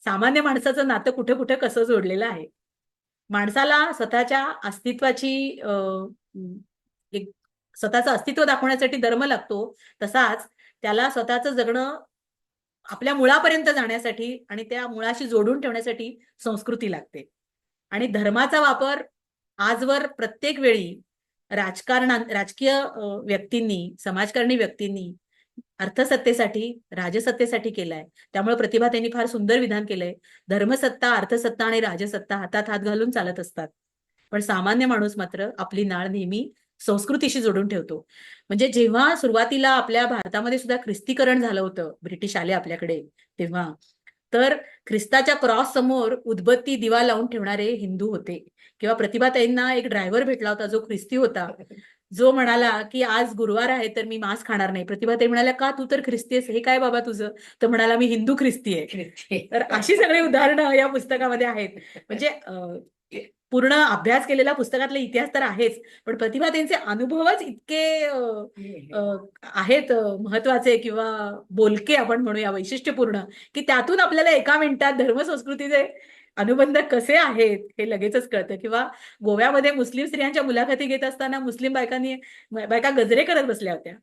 सामान्य माणसाचं नातं कुठे कुठे कसं जोडलेलं आहे. माणसाला स्वतःच्या अस्तित्वाची एक स्वतःचं अस्तित्व दाखवण्यासाठी धर्म लागतो, तसाच त्याला स्वतःचं जगणं आपल्या मुळापर्यंत जाण्यासाठी आणि त्या मुळाशी जोडून ठेवण्यासाठी संस्कृती लागते. आणि धर्माचा वापर आजवर प्रत्येक वेळी राजकीय व्यक्तींनी, समाजकारणी व्यक्तींनी अर्थसत्तेसाठी, राजसत्तेसाठी केलाय. त्यामुळे प्रतिभा त्यांनी फार सुंदर विधान केलंय. धर्मसत्ता, अर्थसत्ता आणि राजसत्ता हातात हात घालून चालत असतात, पण सामान्य माणूस मात्र आपली नाळ नेहमी संस्कृतीशी जोडून ठेवतो. म्हणजे जेव्हा सुरुवातीला आपल्या भारतामध्ये सुद्धा ख्रिस्तीकरण झालं होतं, ब्रिटिश आले आपल्याकडे तेव्हा, तर ख्रिस्ताच्या क्रॉस समोर उदबत्ती दिवा लावून ठेवणारे हिंदू होते. किंवा प्रतिभाताईंना एक ड्रायव्हर भेटला होता जो ख्रिस्ती होता, जो म्हणाला की आज गुरुवार आहे तर मी मांस खाणार नाही. प्रतिभाताई म्हणाल्या का, तू तर ख्रिस्ती आहेस, हे काय बाबा तुझं? तर म्हणाला मी हिंदू ख्रिस्ती आहे. तर अशी सगळी उदाहरणं या पुस्तकामध्ये आहेत. म्हणजे पूर्ण अभ्यास केलेला पुस्तकातला इतिहास तर आहेच, पण प्रतिभाताईंचे अनुभवच इतके आहेत महत्वाचे किंवा बोलके आपण म्हणूया, वैशिष्ट्यपूर्ण, की त्यातून आपल्याला एका मिनिटात धर्म संस्कृतीचे अनुबंध कसे आहेत हे लगेचच कळतं. किंवा गोव्यामध्ये मुस्लिम स्त्रियांच्या मुलाखती घेत असताना मुस्लिम बायका गजरे करत बसल्या होत्या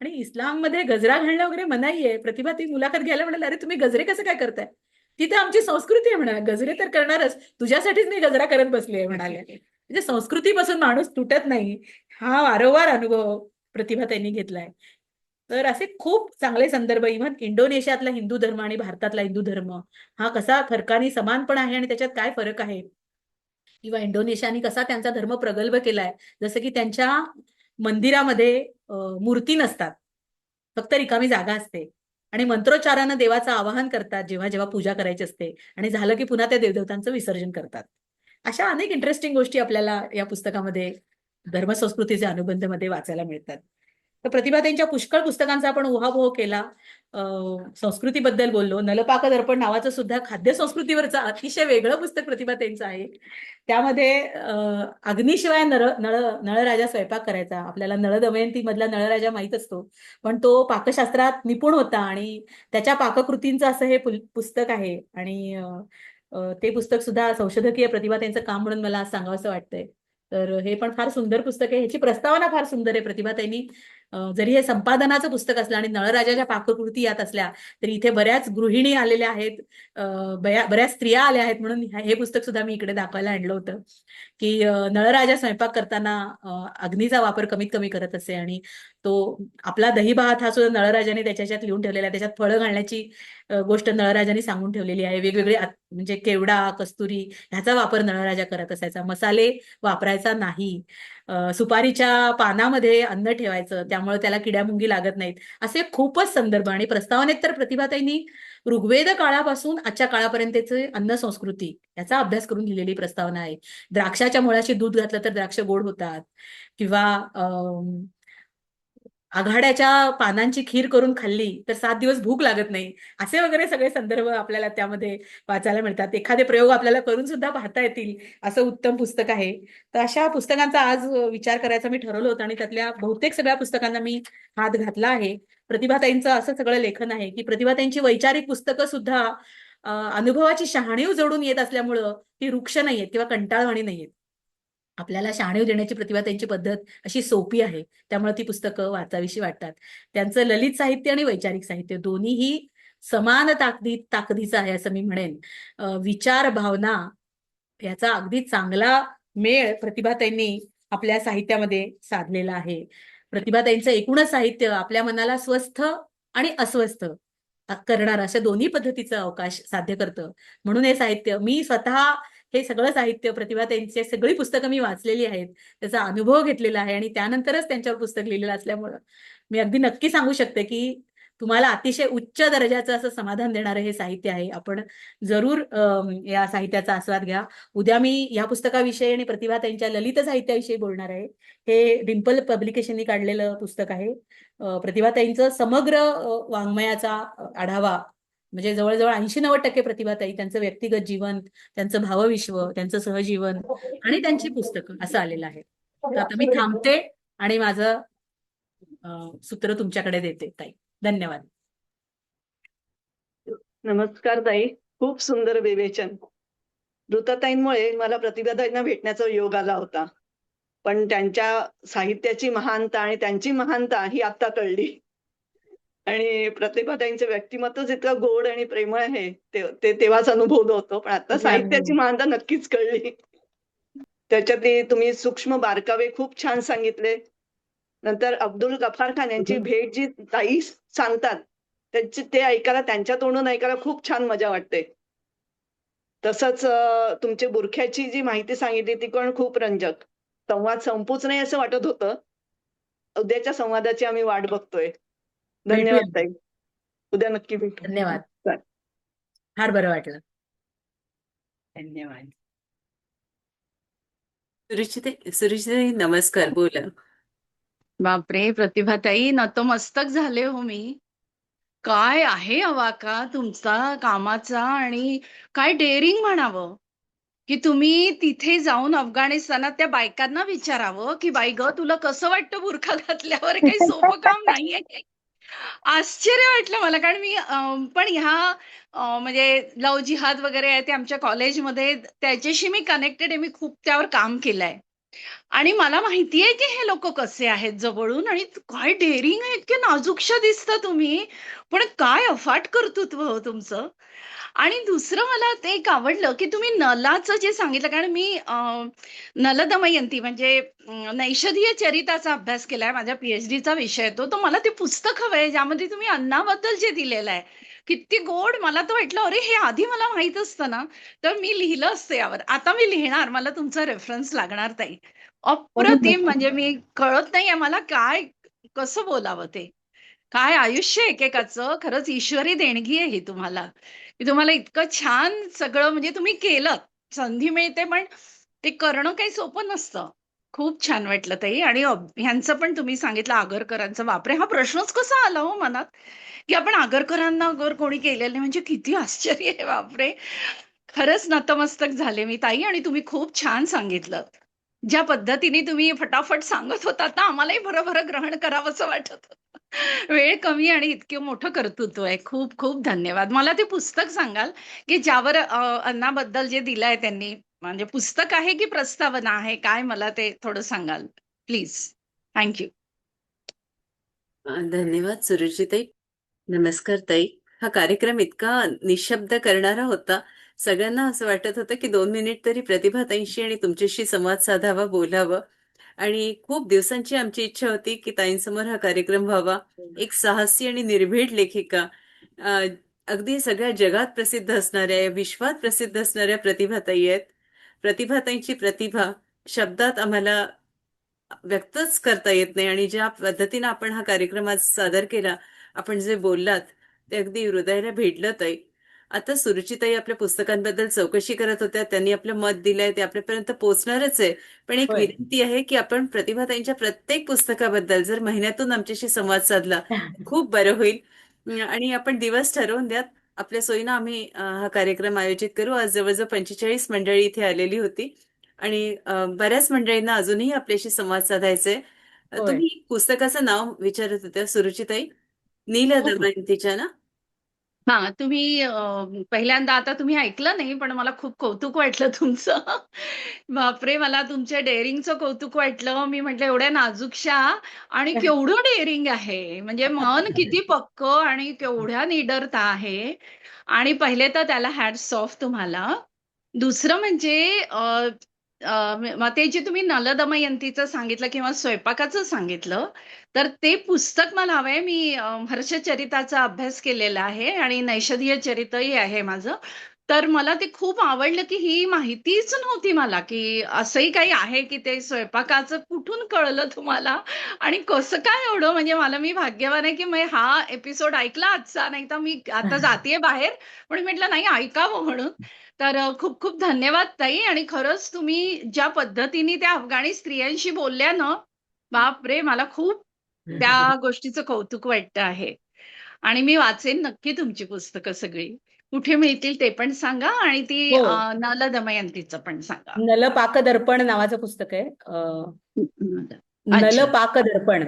आणि इस्लाममध्ये गजरा घालणं वगैरे मनाई आहे. प्रतिभा ती मुलाखत घ्यायला म्हणाले, अरे तुम्ही गजरे कसं काय करताय? तिथे आमची संस्कृती आहे म्हणा, गजरे तर करणारच, तुझ्यासाठीच मी गजरा करत बसली आहे म्हणाले. म्हणजे संस्कृतीपासून माणूस तुटत नाही, हा वारंवार अनुभव प्रतिभा त्यांनी घेतलाय. तर असे खूप चांगले संदर्भ, इव्हन इंडोनेशियातला हिंदू धर्म आणि भारतातला हिंदू धर्म हा कसा फरकाने समान पण आहे आणि त्याच्यात काय फरक आहे, किंवा इंडोनेशियाने कसा त्यांचा धर्म प्रगल्भ केलाय. जसं की त्यांच्या मंदिरामध्ये मूर्ती नसतात, फक्त रिकामी जागा असते, आणि मंत्रोच्चारानं देवाचं आवाहन करतात जेव्हा जेव्हा पूजा करायची असते, आणि झालं की पुन्हा त्या देवदेवतांचं विसर्जन करतात. अशा अनेक इंटरेस्टिंग गोष्टी आपल्याला या पुस्तकामध्ये धर्मसंस्कृतीचे अनुबंधमध्ये वाचायला मिळतात. तर प्रतिभाताईंच्या पुष्कळ पुस्तकांचा आपण उहापोह केला. संस्कृतीबद्दल बोललो. नलपाक दर्पण नावाचं सुद्धा खाद्य संस्कृतीवरचं अतिशय वेगळं पुस्तक प्रतिभाताईंचं आहे. त्यामध्ये अग्नीशिवाय नळराजा स्वयंपाक करायचा. आपल्याला नळ दमयंती मधला नळराजा माहित असतो, पण तो पाकशास्त्रात निपुण होता आणि त्याच्या पाककृतींचं असं हे पुस्तक आहे. आणि ते पुस्तक सुद्धा संशोधकीय प्रतिभाताईंचं काम म्हणून मला आज सांगावंसं वाटतंय. तर हे पण फार सुंदर पुस्तक आहे. ह्याची प्रस्तावना फार सुंदर आहे. प्रतिभाताईंनी जरी हे संपादनाचं पुस्तक असलं आणि नळराजाच्या पाककृती यात असल्या तरी इथे बऱ्याच गृहिणी आलेल्या आहेत, बऱ्याच स्त्रिया आल्या आहेत, म्हणून हे पुस्तक सुद्धा मी इकडे दाखवायला आणलं होतं की नळराजा स्वयंपाक करताना अग्नीचा वापर कमीत कमी करत असे, आणि तो आपला दही भात हा सुद्धा नळराजाने त्याच्यात लिहून ठेवलेला आहे. त्याच्यात फळं घालण्याची गोष्ट नळराजाने सांगून ठेवलेली आहे. वेगवेगळे म्हणजे केवडा, कस्तुरी ह्याचा वापर नळराजा करत असायचा. मसाले वापरायचा नाही. सुपारीच्या पानामध्ये अन्न ठेवायचं, त्यामुळे त्याला किड्यामुंगी लागत नाहीत. असे खूपच संदर्भ. आणि प्रस्तावनेत तर प्रतिभाताईंनी ऋग्वेद काळापासून आजच्या काळापर्यंतचे अन्न संस्कृती याचा अभ्यास करून लिहिलेली प्रस्तावना आहे. द्राक्षाच्या मुळाशी दूध घातलं तर द्राक्ष गोड होतात, किंवा आघाड्याच्या पानांची खीर करून खाल्ली तर 7 दिवस भूक लागत नाही, असे वगैरे सगळे संदर्भ आपल्याला त्यामध्ये वाचायला मिळतात. एखादे प्रयोग आपल्याला करून सुद्धा पाहता येतील असं उत्तम पुस्तक आहे. तर अशा पुस्तकांचा आज विचार करायचा मी ठरवलं होतं आणि त्यातल्या बहुतेक सगळ्या पुस्तकांना मी हात घातला आहे. प्रतिभाताईंचं असं सगळं लेखन आहे की प्रतिभाताईंची वैचारिक पुस्तकं सुद्धा अनुभवाची शहाणीव जोडून येत असल्यामुळं ती रुक्ष नाहीयेत किंवा कंटाळवाणी नाहीयेत. आपल्याला शहाणीव देण्याची प्रतिभाताईंची पद्धत अशी सोपी आहे. त्यामुळे ती पुस्तकं वाचावीशी वाटतात. त्यांचं ललित साहित्य आणि वैचारिक साहित्य दोन्हीही समान ताकदीचं आहे असं मी म्हणेन. विचार, भावना याचा अगदी चांगला मेळ प्रतिभाताईंनी आपल्या साहित्यामध्ये साधलेला आहे. प्रतिभाताईंचं एकूणच साहित्य आपल्या मनाला स्वस्थ आणि अस्वस्थ करणार अशा दोन्ही पद्धतीचा अवकाश साध्य करतं. म्हणून हे साहित्य मी स्वतः हे सगळं साहित्य प्रतिभाताईंची सगळी पुस्तकं मी वाचलेली आहेत. त्याचा अनुभव घेतलेला आहे आणि त्यानंतरच त्यांच्यावर पुस्तक लिहिलेलं असल्यामुळं मी अगदी नक्की सांगू शकते की तुम्हाला अतिशय उच्च दर्जाचं असं समाधान देणारं हे साहित्य आहे. आपण जरूर या साहित्याचा आस्वाद घ्या. उद्या मी या पुस्तकाविषयी आणि प्रतिभाताईंच्या ललित साहित्याविषयी बोलणार आहे. हे डिम्पल पब्लिकेशननी काढलेलं पुस्तक आहे. प्रतिभाताईंचं समग्र वाङ्मयाचा आढावा म्हणजे जवळजवळ 80-90% प्रतिभाताई त्यांचं व्यक्तिगत जीवन, त्यांचं भावविश्व, त्यांचं सहजीवन आणि त्यांची पुस्तकं असं आलेलं आहे. तर आता मी थांबते आणि माझं सूत्र तुमच्याकडे देते ताई. धन्यवाद. नमस्कार ताई. खूप सुंदर विवेचन. ऋताताईंमुळे मला प्रतिभाताईंना भेटण्याचा योग आला होता. पण त्यांच्या साहित्याची महानता आणि त्यांची महानता ही आता कळली. आणि प्रतिभाताईंचं व्यक्तिमत्वच इतकं गोड आणि प्रेमळ आहे, ते तेव्हाच अनुभवलं होतं. पण आता साहित्याची महानता नक्कीच कळली. त्याच्यातले तुम्ही सूक्ष्म बारकावे खूप छान सांगितले. नंतर अब्दुल गफार खान यांची भेट जी ताई सांगतात, ते ऐकायला त्यांच्या तोंडून ऐकायला खूप छान मजा वाटते. तसंच तुमची बुरख्याची जी माहिती सांगितली ती पण खूप रंजक. संवाद संपूच नाही असं वाटत होतं. उद्याच्या संवादाची आम्ही वाट बघतोय. धन्यवाद भेटूया. ताई. उद्या नक्की भेटू. धन्यवाद. चालेल. फार बरं वाटलं. धन्यवाद. सुरुचिताई नमस्कार, बोला. बापरे, प्रतिभाताई नतमस्तक झाले हो मी. काय आहे अवाका तुमचा कामाचा आणि काय डेअरिंग म्हणावं की तुम्ही तिथे जाऊन अफगाणिस्तानात त्या बायकांना विचारावं की बाई ग तुला कसं वाटतं बुरखा घातल्यावर. काही सोपं काम नाहीये. आश्चर्य वाटलं मला कारण मी पण ह्या म्हणजे लव जिहाद वगैरे आहे ते आमच्या कॉलेजमध्ये त्याच्याशी मी कनेक्टेड आहे. मी खूप त्यावर काम केलंय आणि मला माहितीये की हे लोक कसे आहेत जवळून आणि काय डेअरिंग आहे. इतके नाजूकशा दिसता तुम्ही पण काय अफाट कर्तृत्व हो तुमचं. आणि दुसरं मला ते एक आवडलं की तुम्ही नलाचं जे सांगितलं कारण मी नल दमयंती म्हणजे नैषधीय चरिताचा अभ्यास केलाय. माझ्या पीएचडीचा विषय तो. तर मला ते पुस्तक हवंय ज्यामध्ये तुम्ही अन्नाबद्दल जे दिलेलं आहे किती गोड. मला तर वाटलं अरे हे आधी मला माहित असतं ना तर मी लिहिलं असतं यावर. आता मी लिहिणार. मला तुमचा रेफरन्स लागणार ताई. अप्रतिम. म्हणजे मी कळत नाहीये मला काय कसं बोलावं ते. काय आयुष्य एकेकाचं. खरंच ईश्वरी देणगी आहे ही तुम्हाला की तुम्हाला इतकं छान सगळं म्हणजे तुम्ही केलं. संधी मिळते पण ते करणं काही सोपं नसतं. खूप छान वाटलं ताई. आणि ह्यांचं पण तुम्ही सांगितलं आगरकरांचं. बापरे, हा प्रश्नच कसा आला हो मनात की आपण आगरकरांना अगर कोणी केलेलं नाही म्हणजे किती आश्चर्य आहे. बापरे, खरंच नतमस्तक झाले मी ताई. आणि तुम्ही खूप छान सांगितलं. ज्या पद्धतीने तुम्ही फटाफट सांगत होता ना आम्हालाही भरभर ग्रहण करावंसं वाटत होतं. वेळ कमी आणि इतकं मोठं कर्तृत्व आहे. खूप खूप धन्यवाद. मला ते पुस्तक सांगाल की ज्यावर अन्नाबद्दल जे दिलंय त्यांनी. म्हणजे पुस्तक आहे की प्रस्तावना आहे काय मला ते थोडं सांगाल प्लीज. थँक्यू. धन्यवाद सुरुचिताई. नमस्कार ताई. हा कार्यक्रम इतका निशब्द करणारा होता. सगळ्यांना असं वाटत होतं की 2 मिनिट तरी प्रतिभाताईंशी आणि तुमच्याशी संवाद साधावा, बोलावं. आणि खूप दिवसांची आमची इच्छा होती की ताईंसमोर हा कार्यक्रम व्हावा. एक साहसी आणि निर्भीड लेखिका, अ, अगदी सगळ्या जगात प्रसिद्ध असणाऱ्या, विश्वात प्रसिद्ध असणाऱ्या प्रतिभाताई आहेत. प्रतिभाताईंची प्रतिभा शब्दात आम्हाला व्यक्तच करता येत नाही. आणि ज्या पद्धतीनं आपण हा कार्यक्रम आज सादर केला, आपण जे बोललात ते अगदी हृदयाला भिडलं ताई. आता सुरुचिताई आपल्या पुस्तकांबद्दल चौकशी करत होत्या. त्यांनी आपलं मत दिलंय, ते आपल्यापर्यंत पोहोचणारच आहे. पण एक होय. विनंती आहे की आपण प्रतिभाताईंच्या प्रत्येक पुस्तकाबद्दल जर महिन्यातून आमच्याशी संवाद साधला खूप बरं होईल. आणि आपण दिवस ठरवून द्यात. आपल्या सोयीनं आम्ही हा कार्यक्रम आयोजित करू. आज जवळजवळ 45 मंडळी इथे आलेली होती आणि बऱ्याच मंडळींना अजूनही आपल्याशी संवाद साधायचे. होय. तुम्ही पुस्तकाचं नाव विचारत होत्या सुरुचिताई. नील हो. दमयंतीच्या ना? हा तुम्ही पहिल्यांदा आता तुम्ही ऐकलं नाही पण मला खूप कौतुक वाटलं तुमचं. बापरे, मला तुमच्या डेअरिंगचं कौतुक वाटलं. मी म्हटलं एवढ्या नाजूकशा आणि केवढं डेअरिंग आहे, म्हणजे मन किती पक्क आणि केवढ्या निडरता आहे. आणि पहिले तर त्याला हॅट्स ऑफ तुम्हाला. दुसरं म्हणजे मग ते जे तुम्ही नल दमयंतीचं सांगितलं किंवा स्वयंपाकाचं सांगितलं, तर ते पुस्तक मला हवंय. मी हर्षचरिताचा अभ्यास केलेला आहे आणि नैषधीय चरितही आहे माझं. तर मला ते खूप आवडलं, की ही माहितीच नव्हती मला, की असंही काही आहे, की ते स्वयंपाकाचं कुठून कळलं तुम्हाला आणि कसं काय एवढं? म्हणजे मी भाग्यवान आहे, की मी हा एपिसोड ऐकला आजचा, नाहीतर मी आता जातीये बाहेर, पण म्हटलं नाही ऐकावं म्हणून. तर खूप खूप धन्यवाद ताई. आणि खरंच तुम्ही ज्या पद्धतीने त्या अफगाणी स्त्रियांशी बोलल्या ना, बापरे! मला खूप त्या गोष्टीचं कौतुक वाटतं आहे. आणि मी वाचेन नक्की तुमची पुस्तकं सगळी. कुठे मिळतील ते पण सांगा आणि ती हो, नल दमयंतीचं पण सांगा. नलपाक दर्पण नावाचं पुस्तक आहे. अच्छा, नलपाक दर्पण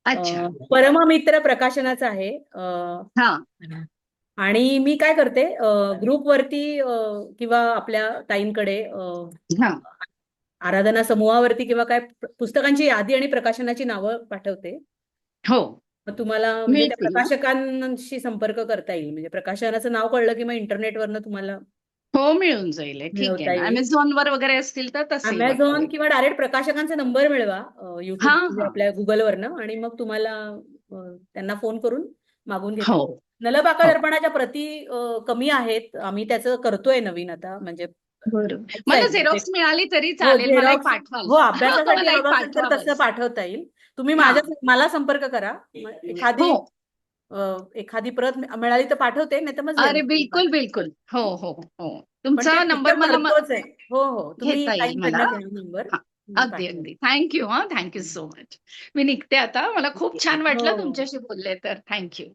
अच्छा. परममित्र प्रकाशनाचं आहे. हां, आणि मी काय करते, ग्रुपवरती किंवा आपल्या ताईंकडे हां. आराधना समूहावरती किंवा काय पुस्तकांची यादी आणि प्रकाशनाची नावं पाठवते. हो, मग तुम्हाला म्हणजे त्या मिळतील ना? प्रकाशकांशी संपर्क करता येईल. म्हणजे प्रकाशनाचं नाव कळलं की मग इंटरनेटवरनं तुम्हाला हो, मिळून जाईल हे. ठीक आहे मिळवता ना. येईल. Amazonवर वगैरे असतील तर तसंही बघता अमेझॉन येईल. किंवा डायरेक्ट प्रकाशकांचा नंबर मिळवा युट्यूब हां, म्हणजे हां. आपल्या गुगलवरनं, आणि मग तुम्हाला त्यांना फोन करून मागून घेता हो, येईल. नलपाका हो. दर्पणाच्या प्रती कमी आहेत. आम्ही त्याचं करतोय नवीन आता, म्हणजे बरं. घ्यायचं मला आहे ते. झेरॉक्स मिळाली तरी हो, चालेल. मला एक झेरॉक्स. पाठवाल. हो, अभ्यासासाठी मला एक हवं असेल तर तसं पाठवावंच. पाठवता येईल. तुम्ही हां. मला संपर्क करा. मग हो. एखादी प्रत मिळाली तर पाठवते, नाही तर मग अरे झेरॉक्स बिलकुल, पाठवते. बिलकुल. हो, हो, हो. पण ते तुमचा नंबर पुस्तक मला करतोच आहे. हो, हो. तुम्ही घेता येईल मला. ताईंकडनं घ्या नंबर. हां. मी अगदी, पाठवेन. अगदी. थँक यू हां. Thank you so much. मी निघते आता. मला खूप छान हो, वाटलं हो. तुमच्याशी बोलले तर. Thank you.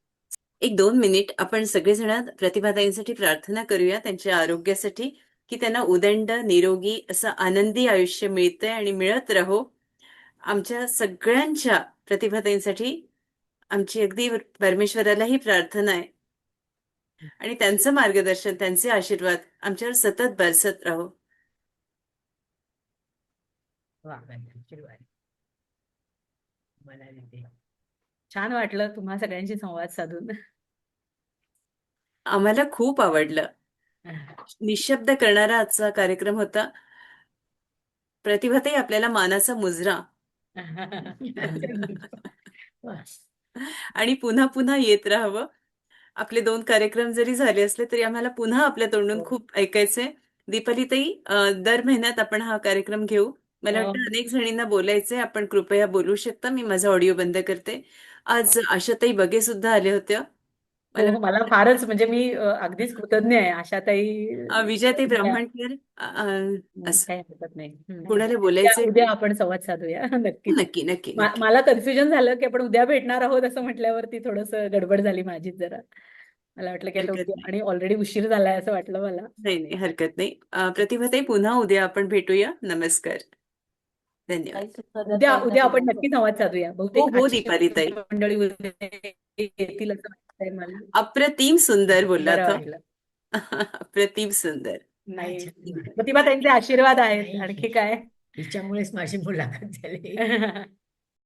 एक 2 मिनिट आपण सगळेजण प्रतिभाताईंसाठी प्रार्थना करूया त्यांच्या आरोग्यासाठी, की त्यांना उदंड, निरोगी असं आनंदी आयुष्य मिळतंय आणि मिळत राहो. आमच्या सगळ्यांच्या प्रतिभाताईंसाठी आमची अगदी परमेश्वरालाही प्रार्थना आहे आणि त्यांचं मार्गदर्शन, त्यांचे आशीर्वाद आमच्यावर सतत बरसत राहो. वा, आशीर्वाद. छान वाटलं तुम्हा सगळ्यांशी संवाद साधून. आम्हाला खूप आवडलं. निशब्द करणारा आजचा कार्यक्रम होता. प्रतिभाताई, आपल्याला मानाचा मुजरा. आणि पुन्हा पुन्हा येत राहावं. आपले 2 कार्यक्रम जरी झाले असले तरी आम्हाला पुन्हा आपल्या तोंडून हो. खूप ऐकायचंय. दीपालीताई, दर महिन्यात आपण हा कार्यक्रम घेऊ. मला अ, वाटतं अनेक जणींना बोलायचंय. आपण कृपया बोलू शकता. मी माझा ऑडिओ बंद करते. आज आशाताई बगे सुद्धा आले होत्या. हो, मला हो. मला फारच म्हणजे मी अगदीच कृतज्ञ आहे आशाताई. विजयाताई उद्या ब्राह्मणकर, असं काही हरकत नाही. कोणाला उद्या बोलायचंय उद्या का? आपण संवाद साधूया. नक्कीच. नक्की, नक्की, नक्की. मला कन्फ्युजन झालं की आपण उद्या भेटणार आहोत असं म्हटल्यावरती थोडस गडबड झाली माझीच जरा. मला वाटलं की आता हरकत उद्या, नाही. आणि ऑलरेडी उशीर झालाय असं वाटलं मला. नाही, नाही, हरकत नाही. प्रतिभाताई, पुन्हा उद्या आपण भेटूया. नमस्कार. धन्यवाद. उद्या उद्या आपण नक्की संवाद साधूया. हो, बहुतेक हो, आजची दीपालीताई. मंडळी उद्या येतील असं वाटतंय मला. अप्रतिम सुंदर बरं बोललात हं. वाटलं. अप्रतिम सुंदर. नाही, प्रतिभा ताईंचे आशीर्वाद आहेत. आणखी काय? हिच्यामुळेच माझी मुलाखत झाली.